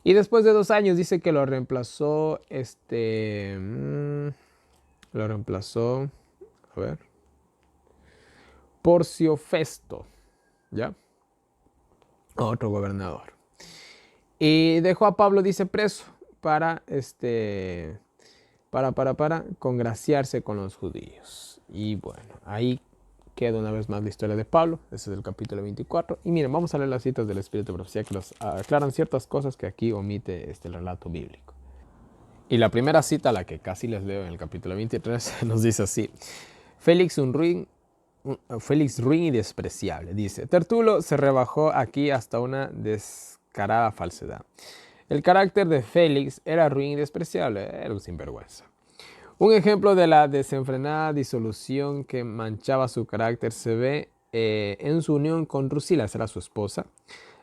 [SPEAKER 1] Y después de 2 años dice que lo reemplazó, a ver, Porcio Festo, ¿ya? Otro gobernador. Y dejó a Pablo, dice, preso para congraciarse con los judíos. Y bueno, ahí queda una vez más la historia de Pablo. Ese es el capítulo 24. Y miren, vamos a leer las citas del Espíritu de Profecía que nos aclaran ciertas cosas que aquí omite el relato bíblico. Y la primera cita, la que casi les leo en el capítulo 23, nos dice así: Félix ruin y despreciable. Dice, Tertulo se rebajó aquí hasta una descarada falsedad. El carácter de Félix era ruin y despreciable, era un sinvergüenza. Un ejemplo de la desenfrenada disolución que manchaba su carácter se ve en su unión con Drusila, era su esposa,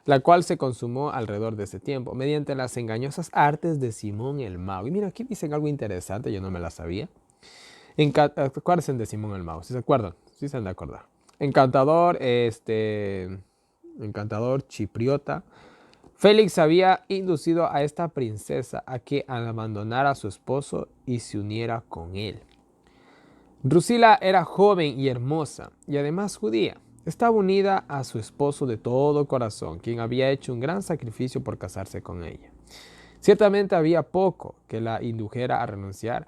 [SPEAKER 1] la cual se consumó alrededor de ese tiempo, mediante las engañosas artes de Simón el Mago. Y mira, aquí dicen algo interesante, yo no me la sabía. Acuérdense de Simón el Mago, si se acuerdan, si se han de acordar. Encantador chipriota, Félix había inducido a esta princesa a que abandonara a su esposo y se uniera con él. Drusila era joven y hermosa, y además judía. Estaba unida a su esposo de todo corazón, quien había hecho un gran sacrificio por casarse con ella. Ciertamente había poco que la indujera a renunciar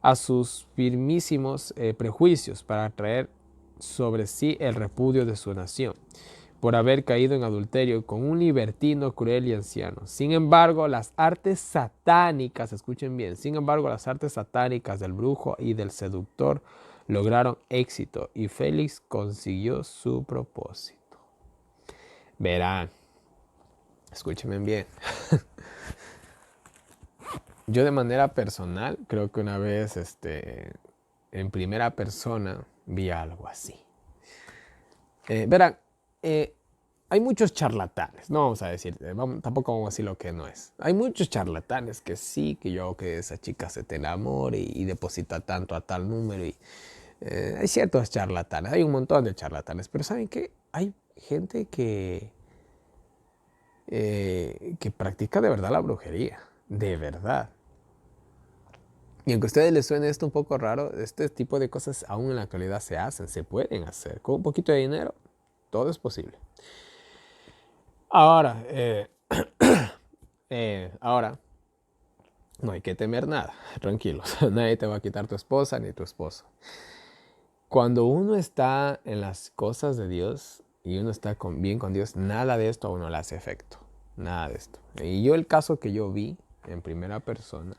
[SPEAKER 1] a sus firmísimos prejuicios para atraer sobre sí el repudio de su nación, por haber caído en adulterio con un libertino cruel y anciano. Sin embargo, las artes satánicas, escuchen bien, sin embargo, las artes satánicas del brujo y del seductor lograron éxito y Félix consiguió su propósito. Verán, escúchenme bien. Yo de manera personal, creo que una vez en primera persona vi algo así. Verán, hay muchos charlatanes, no vamos a decir, tampoco vamos a decir lo que no es. Hay muchos charlatanes que sí, que esa chica se te enamore y deposita tanto a tal número. Hay ciertos charlatanes, hay un montón de charlatanes, pero ¿saben qué? Hay gente que practica de verdad la brujería, de verdad. Y aunque a ustedes les suene esto un poco raro, este tipo de cosas aún en la actualidad se hacen, se pueden hacer. Con un poquito de dinero, todo es posible. Ahora, ahora, no hay que temer nada, tranquilos. Nadie te va a quitar tu esposa ni tu esposo. Cuando uno está en las cosas de Dios y uno está bien con Dios, nada de esto a uno le hace efecto. Nada de esto. Y yo el caso que yo vi en primera persona,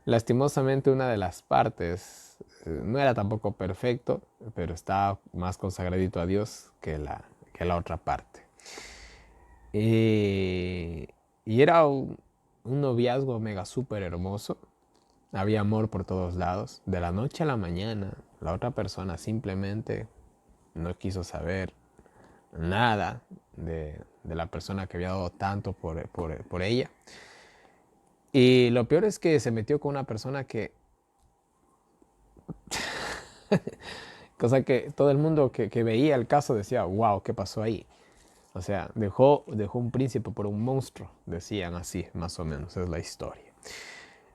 [SPEAKER 1] lastimosamente una de las partes no era tampoco perfecto, pero estaba más consagradito a Dios que la otra parte. Y era un noviazgo mega súper hermoso. Había amor por todos lados. De la noche a la mañana, la otra persona simplemente no quiso saber nada de la persona que había dado tanto por ella. Y lo peor es que se metió con una persona que... cosa que todo el mundo que veía el caso decía, wow, ¿qué pasó ahí? O sea, dejó un príncipe por un monstruo, decían así, más o menos, es la historia.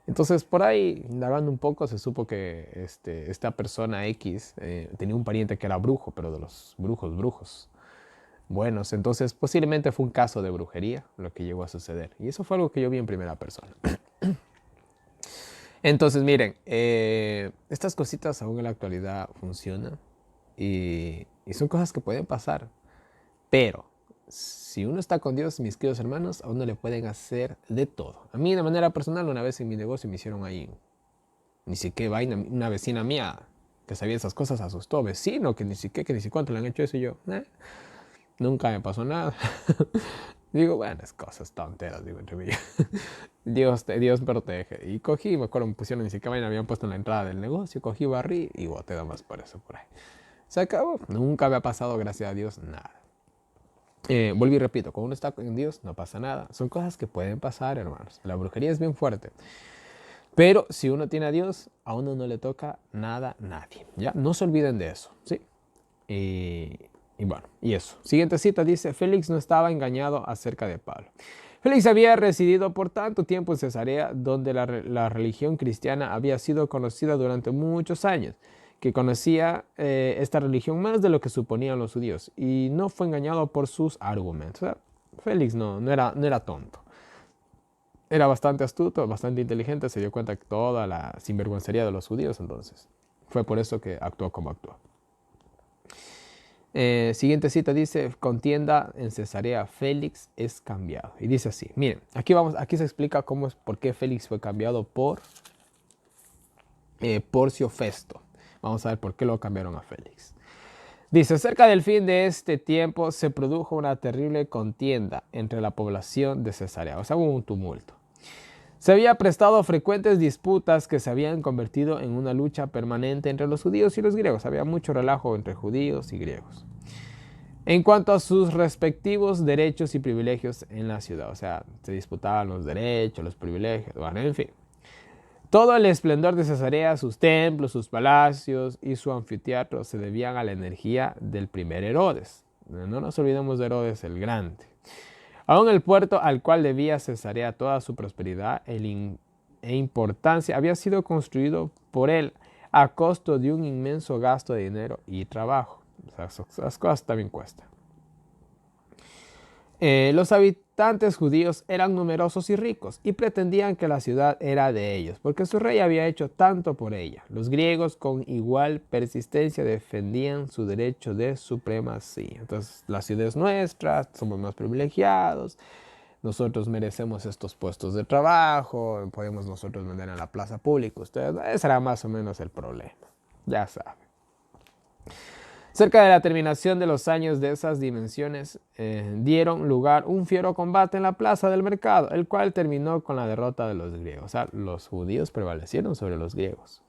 [SPEAKER 1] Entonces, por ahí, indagando un poco, se supo que esta persona X tenía un pariente que era brujo, pero de los brujos buenos. Entonces, posiblemente fue un caso de brujería lo que llegó a suceder. Y eso fue algo que yo vi en primera persona. Entonces, miren, estas cositas aún en la actualidad funcionan y son cosas que pueden pasar. Pero si uno está con Dios, mis queridos hermanos, a uno le pueden hacer de todo. A mí de manera personal, una vez en mi negocio me hicieron ahí, ni siquiera vaina, una vecina mía que sabía esas cosas asustó, vecino, que ni siquiera, que ni siquiera cuánto le han hecho eso y yo, nunca me pasó nada. Digo, buenas cosas tonteras, digo entre mí. Dios protege. Y cogí, me acuerdo, me pusieron ni siquiera vaina, habían puesto en la entrada del negocio, cogí, barrí y boté nada más por eso por ahí. Se acabó, nunca me ha pasado, gracias a Dios, nada. Vuelvo y repito, cuando uno está con Dios no pasa nada. Son cosas que pueden pasar, hermanos. La brujería es bien fuerte. Pero si uno tiene a Dios, a uno no le toca nada, nadie. ¿Ya? No se olviden de eso, ¿sí? Y bueno, y eso. Siguiente cita dice, Félix no estaba engañado acerca de Pablo. Félix había residido por tanto tiempo en Cesarea, donde la religión cristiana había sido conocida durante muchos años, que conocía esta religión más de lo que suponían los judíos y no fue engañado por sus argumentos. O sea, Félix no era tonto. Era bastante astuto, bastante inteligente, se dio cuenta de toda la sinvergüencería de los judíos, entonces fue por eso que actuó como actuó. Siguiente cita dice, contienda en Cesarea, Félix es cambiado. Y dice así, miren, aquí se explica por qué Félix fue cambiado por Porcio Festo. Vamos a ver por qué lo cambiaron a Félix. Dice, cerca del fin de este tiempo se produjo una terrible contienda entre la población de Cesarea. O sea, hubo un tumulto. Se había prestado frecuentes disputas que se habían convertido en una lucha permanente entre los judíos y los griegos. Había mucho relajo entre judíos y griegos en cuanto a sus respectivos derechos y privilegios en la ciudad. O sea, se disputaban los derechos, los privilegios, bueno, en fin. Todo el esplendor de Cesarea, sus templos, sus palacios y su anfiteatro se debían a la energía del primer Herodes. No nos olvidemos de Herodes el Grande. Aún el puerto al cual debía Cesarea toda su prosperidad e importancia había sido construido por él a costo de un inmenso gasto de dinero y trabajo. O sea, esas cosas también cuestan. Los habitantes judíos eran numerosos y ricos y pretendían que la ciudad era de ellos, porque su rey había hecho tanto por ella. Los griegos con igual persistencia defendían su derecho de supremacía. Entonces, la ciudad es nuestra, somos más privilegiados, nosotros merecemos estos puestos de trabajo, podemos nosotros vender en la plaza pública. Ese era más o menos el problema, ya saben. Cerca de la terminación de los años de esas dimensiones, dieron lugar un fiero combate en la plaza del mercado, el cual terminó con la derrota de los griegos. O sea, los judíos prevalecieron sobre los griegos.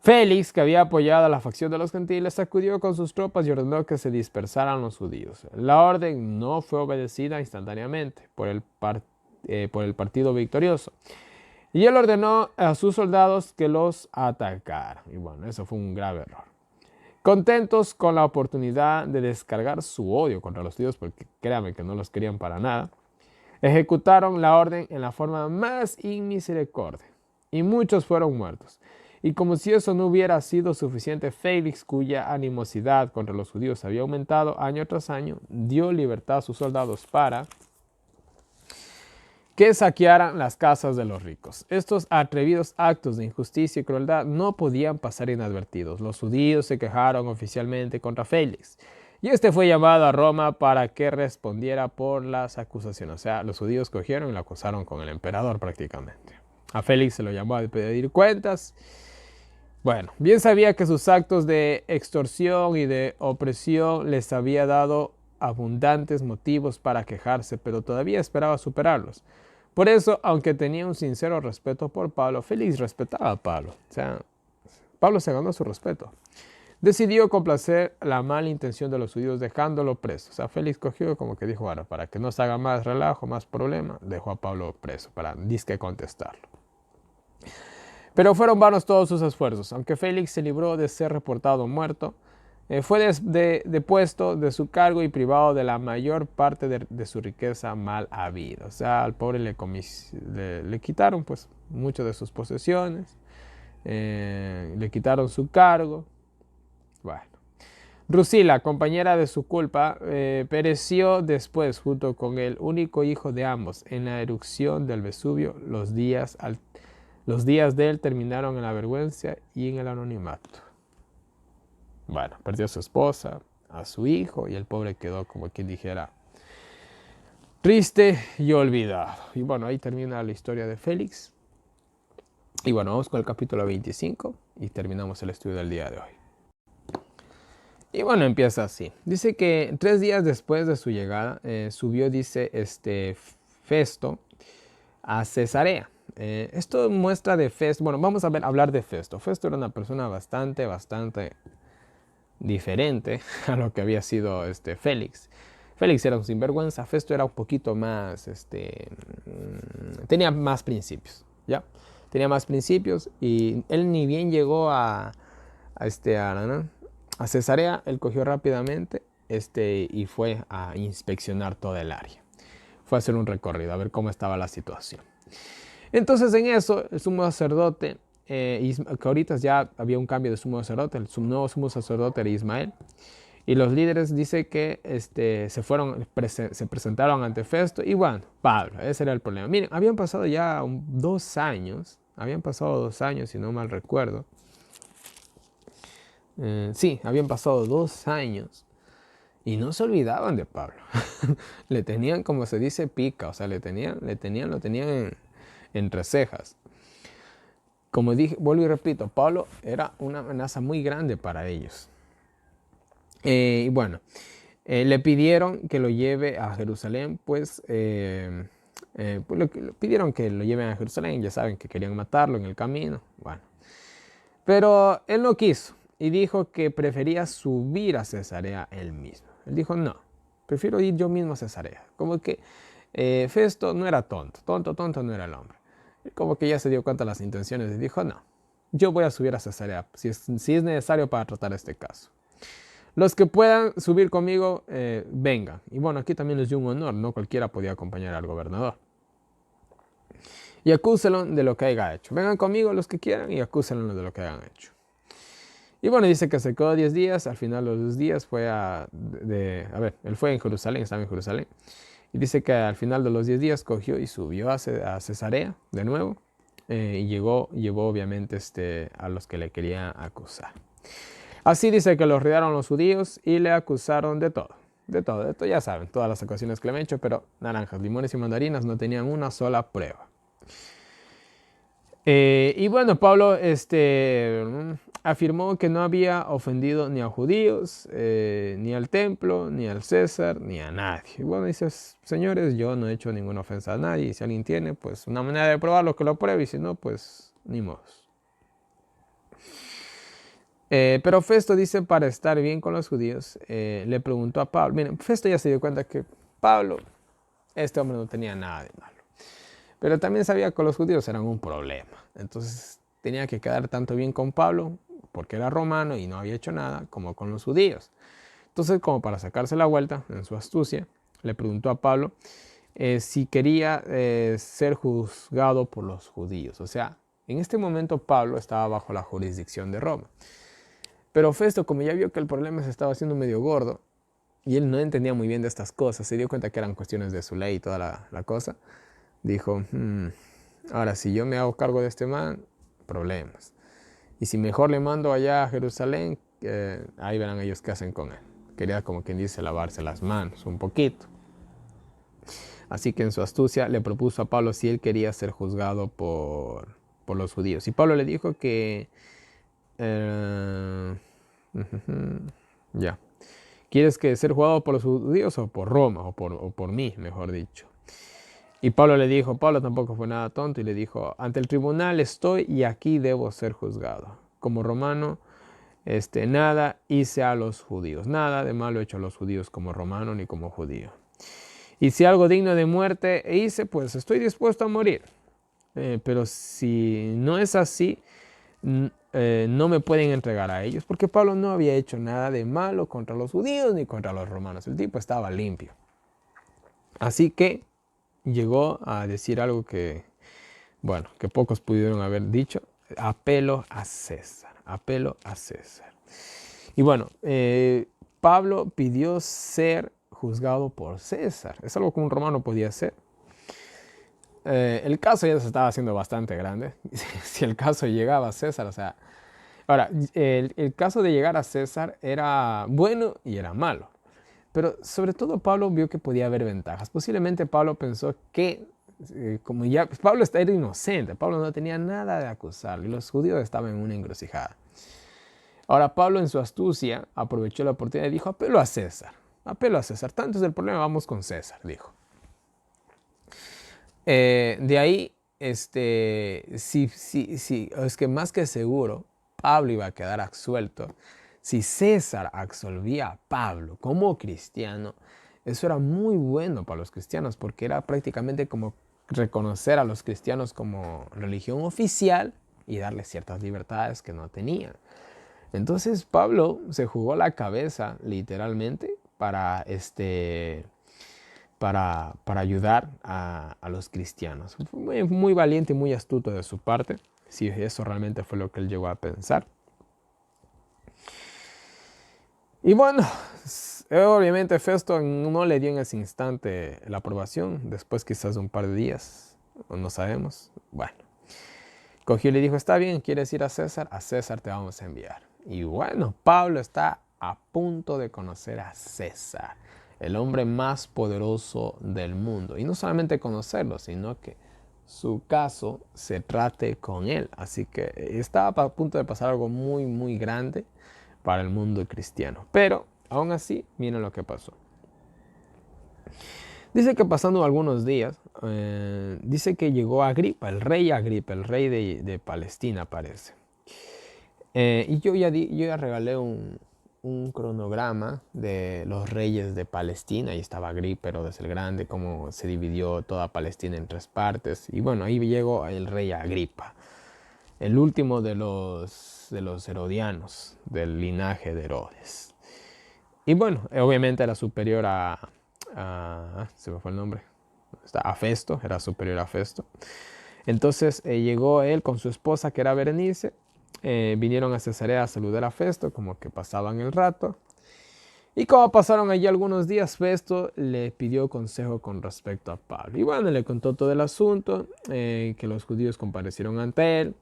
[SPEAKER 1] Félix, que había apoyado a la facción de los gentiles, acudió con sus tropas y ordenó que se dispersaran los judíos. La orden no fue obedecida instantáneamente por el partido victorioso. Y él ordenó a sus soldados que los atacaran. Y bueno, eso fue un grave error. Contentos con la oportunidad de descargar su odio contra los judíos, porque créanme que no los querían para nada, ejecutaron la orden en la forma más inmisericordia, y muchos fueron muertos. Y como si eso no hubiera sido suficiente, Félix, cuya animosidad contra los judíos había aumentado año tras año, dio libertad a sus soldados para que saquearan las casas de los ricos. Estos atrevidos actos de injusticia y crueldad no podían pasar inadvertidos. Los judíos se quejaron oficialmente contra Félix, y este fue llamado a Roma para que respondiera por las acusaciones. O sea, los judíos cogieron y lo acusaron con el emperador prácticamente. A Félix se lo llamó a pedir cuentas. Bueno, bien sabía que sus actos de extorsión y de opresión les había dado abundantes motivos para quejarse, pero todavía esperaba superarlos. Por eso, aunque tenía un sincero respeto por Pablo, Félix respetaba a Pablo. O sea, Pablo se ganó su respeto. Decidió complacer la mala intención de los judíos dejándolo preso. O sea, Félix cogió como que dijo, ahora, para que no se haga más relajo, más problema, dejó a Pablo preso para disque contestarlo. Pero fueron vanos todos sus esfuerzos. Aunque Félix se libró de ser reportado muerto, fue depuesto de su cargo y privado de la mayor parte de su riqueza mal habida. O sea, al pobre le quitaron pues muchas de sus posesiones, le quitaron su cargo. Bueno. Drusila, compañera de su culpa, pereció después junto con el único hijo de ambos en la erupción del Vesubio. Los días de él terminaron en la vergüenza y en el anonimato. Bueno, perdió a su esposa, a su hijo, y el pobre quedó, como quien dijera, triste y olvidado. Y bueno, ahí termina la historia de Félix. Y bueno, vamos con el capítulo 25 y terminamos el estudio del día de hoy. Y bueno, empieza así. Dice que 3 días después de su llegada, subió, dice, Festo a Cesarea. Esto muestra de Festo. Bueno, vamos a hablar de Festo. Festo era una persona bastante diferente a lo que había sido Félix. Félix era un sinvergüenza, Festo era un poquito más, tenía más principios, ¿ya? Tenía más principios y él ni bien llegó a Cesarea, él cogió rápidamente y fue a inspeccionar toda el área. Fue a hacer un recorrido, a ver cómo estaba la situación. Entonces en eso, el sumo sacerdote, que ahorita ya había un cambio de sumo sacerdote, el nuevo sumo sacerdote era Ismael, y los líderes dice que se presentaron ante Festo, y bueno, Pablo, ese era el problema. Miren, habían pasado ya 2 años, si no mal recuerdo. Sí, habían pasado 2 años, y no se olvidaban de Pablo. Le tenían, como se dice, pica, o sea, lo tenían entre cejas. Como dije, vuelvo y repito, Pablo era una amenaza muy grande para ellos. Y bueno, le pidieron que lo lleve a Jerusalén, pues le pidieron que lo lleven a Jerusalén, ya saben que querían matarlo en el camino. Bueno, pero él no quiso y dijo que prefería subir a Cesarea él mismo. Él dijo, no, prefiero ir yo mismo a Cesarea. Como que Festo no era tonto no era el hombre. Como que ya se dio cuenta de las intenciones y dijo, no, yo voy a subir a Cesarea si es necesario para tratar este caso. los que puedan subir conmigo, vengan. Y bueno, aquí también les dio un honor, no cualquiera podía acompañar al gobernador. Y acúsenlo de lo que haya hecho. Vengan conmigo los que quieran y acúsenlo de lo que hayan hecho. Y bueno, dice que se quedó 10 días. Al final de los días fue él fue en Jerusalén, estaba en Jerusalén. Y dice que al final de los 10 días cogió y subió a Cesarea de nuevo. Y llevó obviamente a los que le querían acusar. Así dice que lo rodearon los judíos y le acusaron de todo. De todo, ya saben, todas las acusaciones que le han hecho, pero naranjas, limones y mandarinas no tenían una sola prueba. Y bueno, Pablo afirmó que no había ofendido ni a judíos, ni al templo, ni al César, ni a nadie. Y bueno, dice, señores, yo no he hecho ninguna ofensa a nadie. Y si alguien tiene, pues una manera de probarlo, que lo pruebe. Y si no, pues ni modo. Pero Festo dice, para estar bien con los judíos, le preguntó a Pablo. Miren, Festo ya se dio cuenta que Pablo, este hombre no tenía nada de malo. Pero también sabía que los judíos eran un problema. Entonces tenía que quedar tanto bien con Pablo, porque era romano y no había hecho nada, como con los judíos. Entonces, como para sacarse la vuelta, en su astucia, le preguntó a Pablo si quería ser juzgado por los judíos. O sea, en este momento Pablo estaba bajo la jurisdicción de Roma. Pero Festo, como ya vio que el problema se estaba haciendo medio gordo, y él no entendía muy bien de estas cosas, se dio cuenta que eran cuestiones de su ley y toda la cosa, dijo, ahora si yo me hago cargo de este man, problemas. Y si mejor le mando allá a Jerusalén, ahí verán ellos qué hacen con él. Quería, como quien dice, lavarse las manos un poquito. Así que en su astucia le propuso a Pablo si él quería ser juzgado por los judíos. Y Pablo le dijo que... ya. ¿Quieres que ser juzgado por los judíos o por Roma? O por mí, mejor dicho. Y Pablo le dijo, Pablo tampoco fue nada tonto, y le dijo, ante el tribunal estoy y aquí debo ser juzgado. Como romano, nada hice a los judíos, nada de malo he hecho a los judíos como romano ni como judío. Y si algo digno de muerte hice, pues estoy dispuesto a morir. Pero si no es así, no me pueden entregar a ellos, porque Pablo no había hecho nada de malo contra los judíos ni contra los romanos. El tipo estaba limpio. Así que llegó a decir algo que pocos pudieron haber dicho: apelo a César, apelo a César. Y bueno, Pablo pidió ser juzgado por César. Es algo que un romano podía hacer. El caso ya se estaba haciendo bastante grande. Si el caso llegaba a César, o sea... Ahora, el caso de llegar a César era bueno y era malo. Pero sobre todo Pablo vio que podía haber ventajas. Posiblemente Pablo pensó que, como ya Pablo era inocente, Pablo no tenía nada de acusarlo y los judíos estaban en una encrucijada. Ahora Pablo, en su astucia, aprovechó la oportunidad y dijo, apelo a César, tanto es el problema, vamos con César, dijo. De ahí, sí, es que más que seguro, Pablo iba a quedar absuelto. Si César absolvía a Pablo como cristiano, eso era muy bueno para los cristianos, porque era prácticamente como reconocer a los cristianos como religión oficial y darles ciertas libertades que no tenían. Entonces Pablo se jugó la cabeza literalmente para ayudar a los cristianos. Fue muy valiente y muy astuto de su parte, si eso realmente fue lo que él llegó a pensar. Y bueno, obviamente Festo no le dio en ese instante la aprobación, después quizás de un par de días, no sabemos. Bueno, cogió y le dijo, está bien, ¿quieres ir a César te vamos a enviar. Y bueno, Pablo está a punto de conocer a César, el hombre más poderoso del mundo. Y no solamente conocerlo, sino que su caso se trate con él. Así que estaba a punto de pasar algo muy, muy grande para el mundo cristiano. Pero aún así, miren lo que pasó. Dice que pasando algunos días, dice que llegó Agripa, el rey de Palestina, parece. Y yo ya regalé un cronograma de los reyes de Palestina. Ahí estaba Agripa, Herodes el Grande, cómo se dividió toda Palestina en 3 partes. Y bueno, ahí llegó el rey Agripa, el último de los herodianos, del linaje de Herodes. Y bueno, obviamente era superior se me fue el nombre, a Festo, era superior a Festo. Entonces llegó él con su esposa, que era Berenice, vinieron a Cesarea a saludar a Festo, como que pasaban el rato. Y como pasaron allí algunos días, Festo le pidió consejo con respecto a Pablo. Y bueno, le contó todo el asunto, que los judíos comparecieron ante él,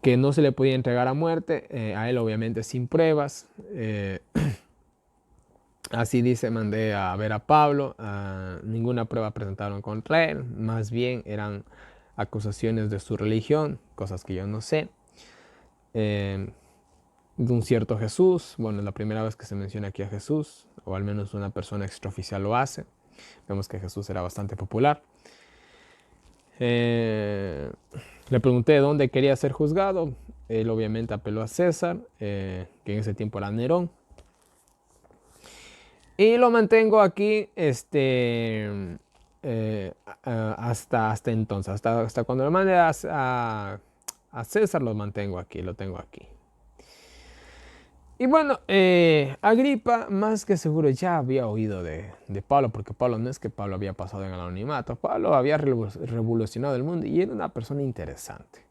[SPEAKER 1] que no se le podía entregar a muerte, a él obviamente sin pruebas. Así dice, mandé a ver a Pablo, ninguna prueba presentaron contra él, más bien eran acusaciones de su religión, cosas que yo no sé. De un cierto Jesús, bueno, es la primera vez que se menciona aquí a Jesús, o al menos una persona extraoficial lo hace. Vemos que Jesús era bastante popular. Le pregunté dónde quería ser juzgado. Él obviamente apeló a César, que en ese tiempo era Nerón. Y lo mantengo aquí hasta entonces, hasta cuando lo mande a César, lo mantengo aquí, lo tengo aquí. Y bueno, Agripa más que seguro ya había oído de Pablo, porque Pablo no es que Pablo había pasado en el anonimato, Pablo había revolucionado el mundo y era una persona interesante.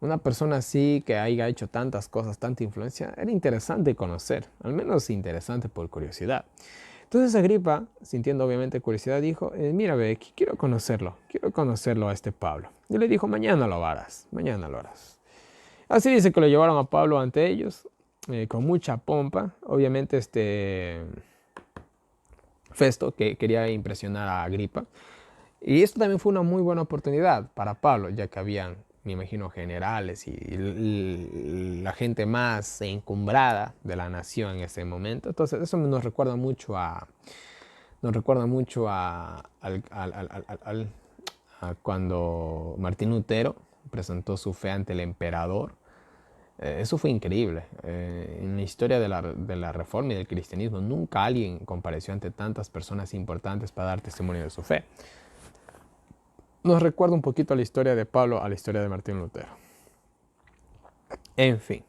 [SPEAKER 1] Una persona así que haya hecho tantas cosas, tanta influencia, era interesante conocer, al menos interesante por curiosidad. Entonces Agripa, sintiendo obviamente curiosidad, dijo, mira, ve, quiero conocerlo a este Pablo. Y le dijo, mañana lo harás, mañana lo harás. Así dice que lo llevaron a Pablo ante ellos, con mucha pompa. Obviamente Festo, que quería impresionar a Agripa. Y esto también fue una muy buena oportunidad para Pablo, ya que habían, me imagino, generales y la gente más encumbrada de la nación en ese momento. Entonces eso nos recuerda mucho a cuando Martín Lutero presentó su fe ante el emperador. Eso fue increíble. En la historia de la Reforma y del cristianismo nunca alguien compareció ante tantas personas importantes para dar testimonio de su fe. Nos recuerda un poquito a la historia de Pablo, a la historia de Martín Lutero. En fin.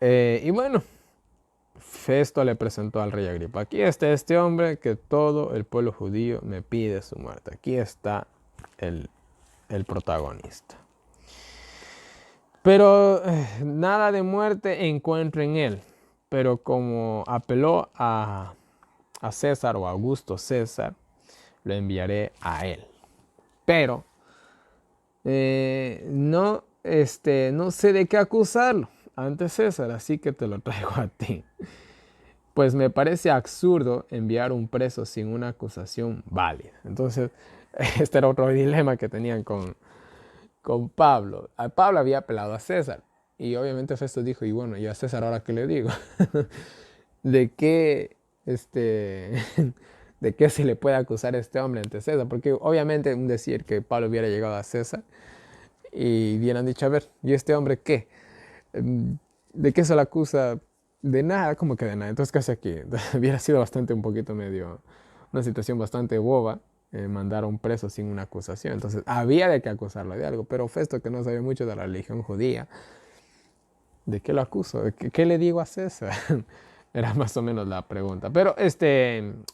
[SPEAKER 1] Y bueno, Festo le presentó al rey Agripa. Aquí está este hombre que todo el pueblo judío me pide su muerte. Aquí está el protagonista. Pero nada de muerte encuentro en él. Pero como apeló a César o a Augusto César, lo enviaré a él. Pero no sé de qué acusarlo ante César, así que te lo traigo a ti. Pues me parece absurdo enviar un preso sin una acusación válida. Entonces, este era otro dilema que tenían con Pablo. A Pablo había apelado a César. Y obviamente Festo dijo, y bueno, ¿y a César ahora qué le digo? ¿De qué, de qué se le puede acusar a este hombre ante César? Porque obviamente un decir que Pablo hubiera llegado a César y hubieran dicho, a ver, ¿y este hombre qué? ¿De qué se le acusa? De nada, como que de nada. Entonces casi aquí hubiera sido bastante un poquito medio, una situación bastante boba, mandar a un preso sin una acusación. Entonces había de que acusarlo de algo, pero Festo, que no sabía mucho de la religión judía, ¿de qué lo acuso? ¿Qué le digo a César? Era más o menos la pregunta. Pero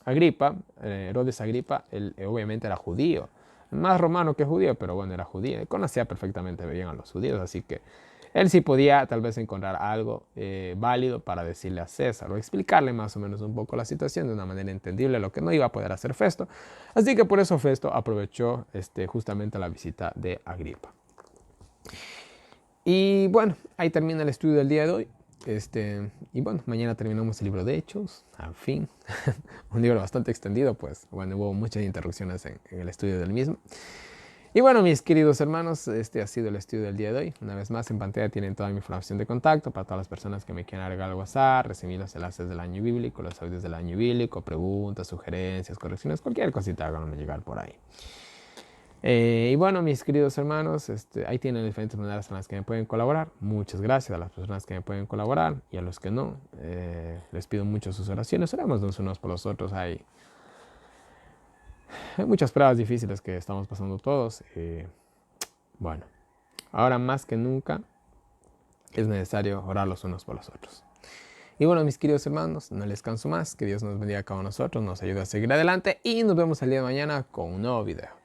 [SPEAKER 1] Agripa, Herodes Agripa, él obviamente era judío, más romano que judío, pero bueno, era judío, conocía perfectamente bien a los judíos, así que él sí podía tal vez encontrar algo válido para decirle a César o explicarle más o menos un poco la situación de una manera entendible, lo que no iba a poder hacer Festo. Así que por eso Festo aprovechó justamente la visita de Agripa. Y bueno, ahí termina el estudio del día de hoy. Y bueno, mañana terminamos el libro de Hechos, al fin. Un libro bastante extendido, pues bueno, hubo muchas interrupciones en el estudio del mismo. Y bueno, mis queridos hermanos, este ha sido el estudio del día de hoy. Una vez más, en pantalla tienen toda mi información de contacto para todas las personas que me quieran agregar al WhatsApp, recibir los enlaces del año bíblico, los audios del año bíblico, preguntas, sugerencias, correcciones, cualquier cosita háganme llegar por ahí. Y bueno, mis queridos hermanos, ahí tienen diferentes maneras en las que me pueden colaborar. Muchas gracias a las personas que me pueden colaborar y a los que no. Les pido mucho sus oraciones. Oremos los unos por los otros. Hay muchas pruebas difíciles que estamos pasando todos. Bueno, ahora más que nunca es necesario orar los unos por los otros. Y bueno, mis queridos hermanos, no les canso más. Que Dios nos bendiga a cada uno de nosotros, nos ayude a seguir adelante y nos vemos el día de mañana con un nuevo video.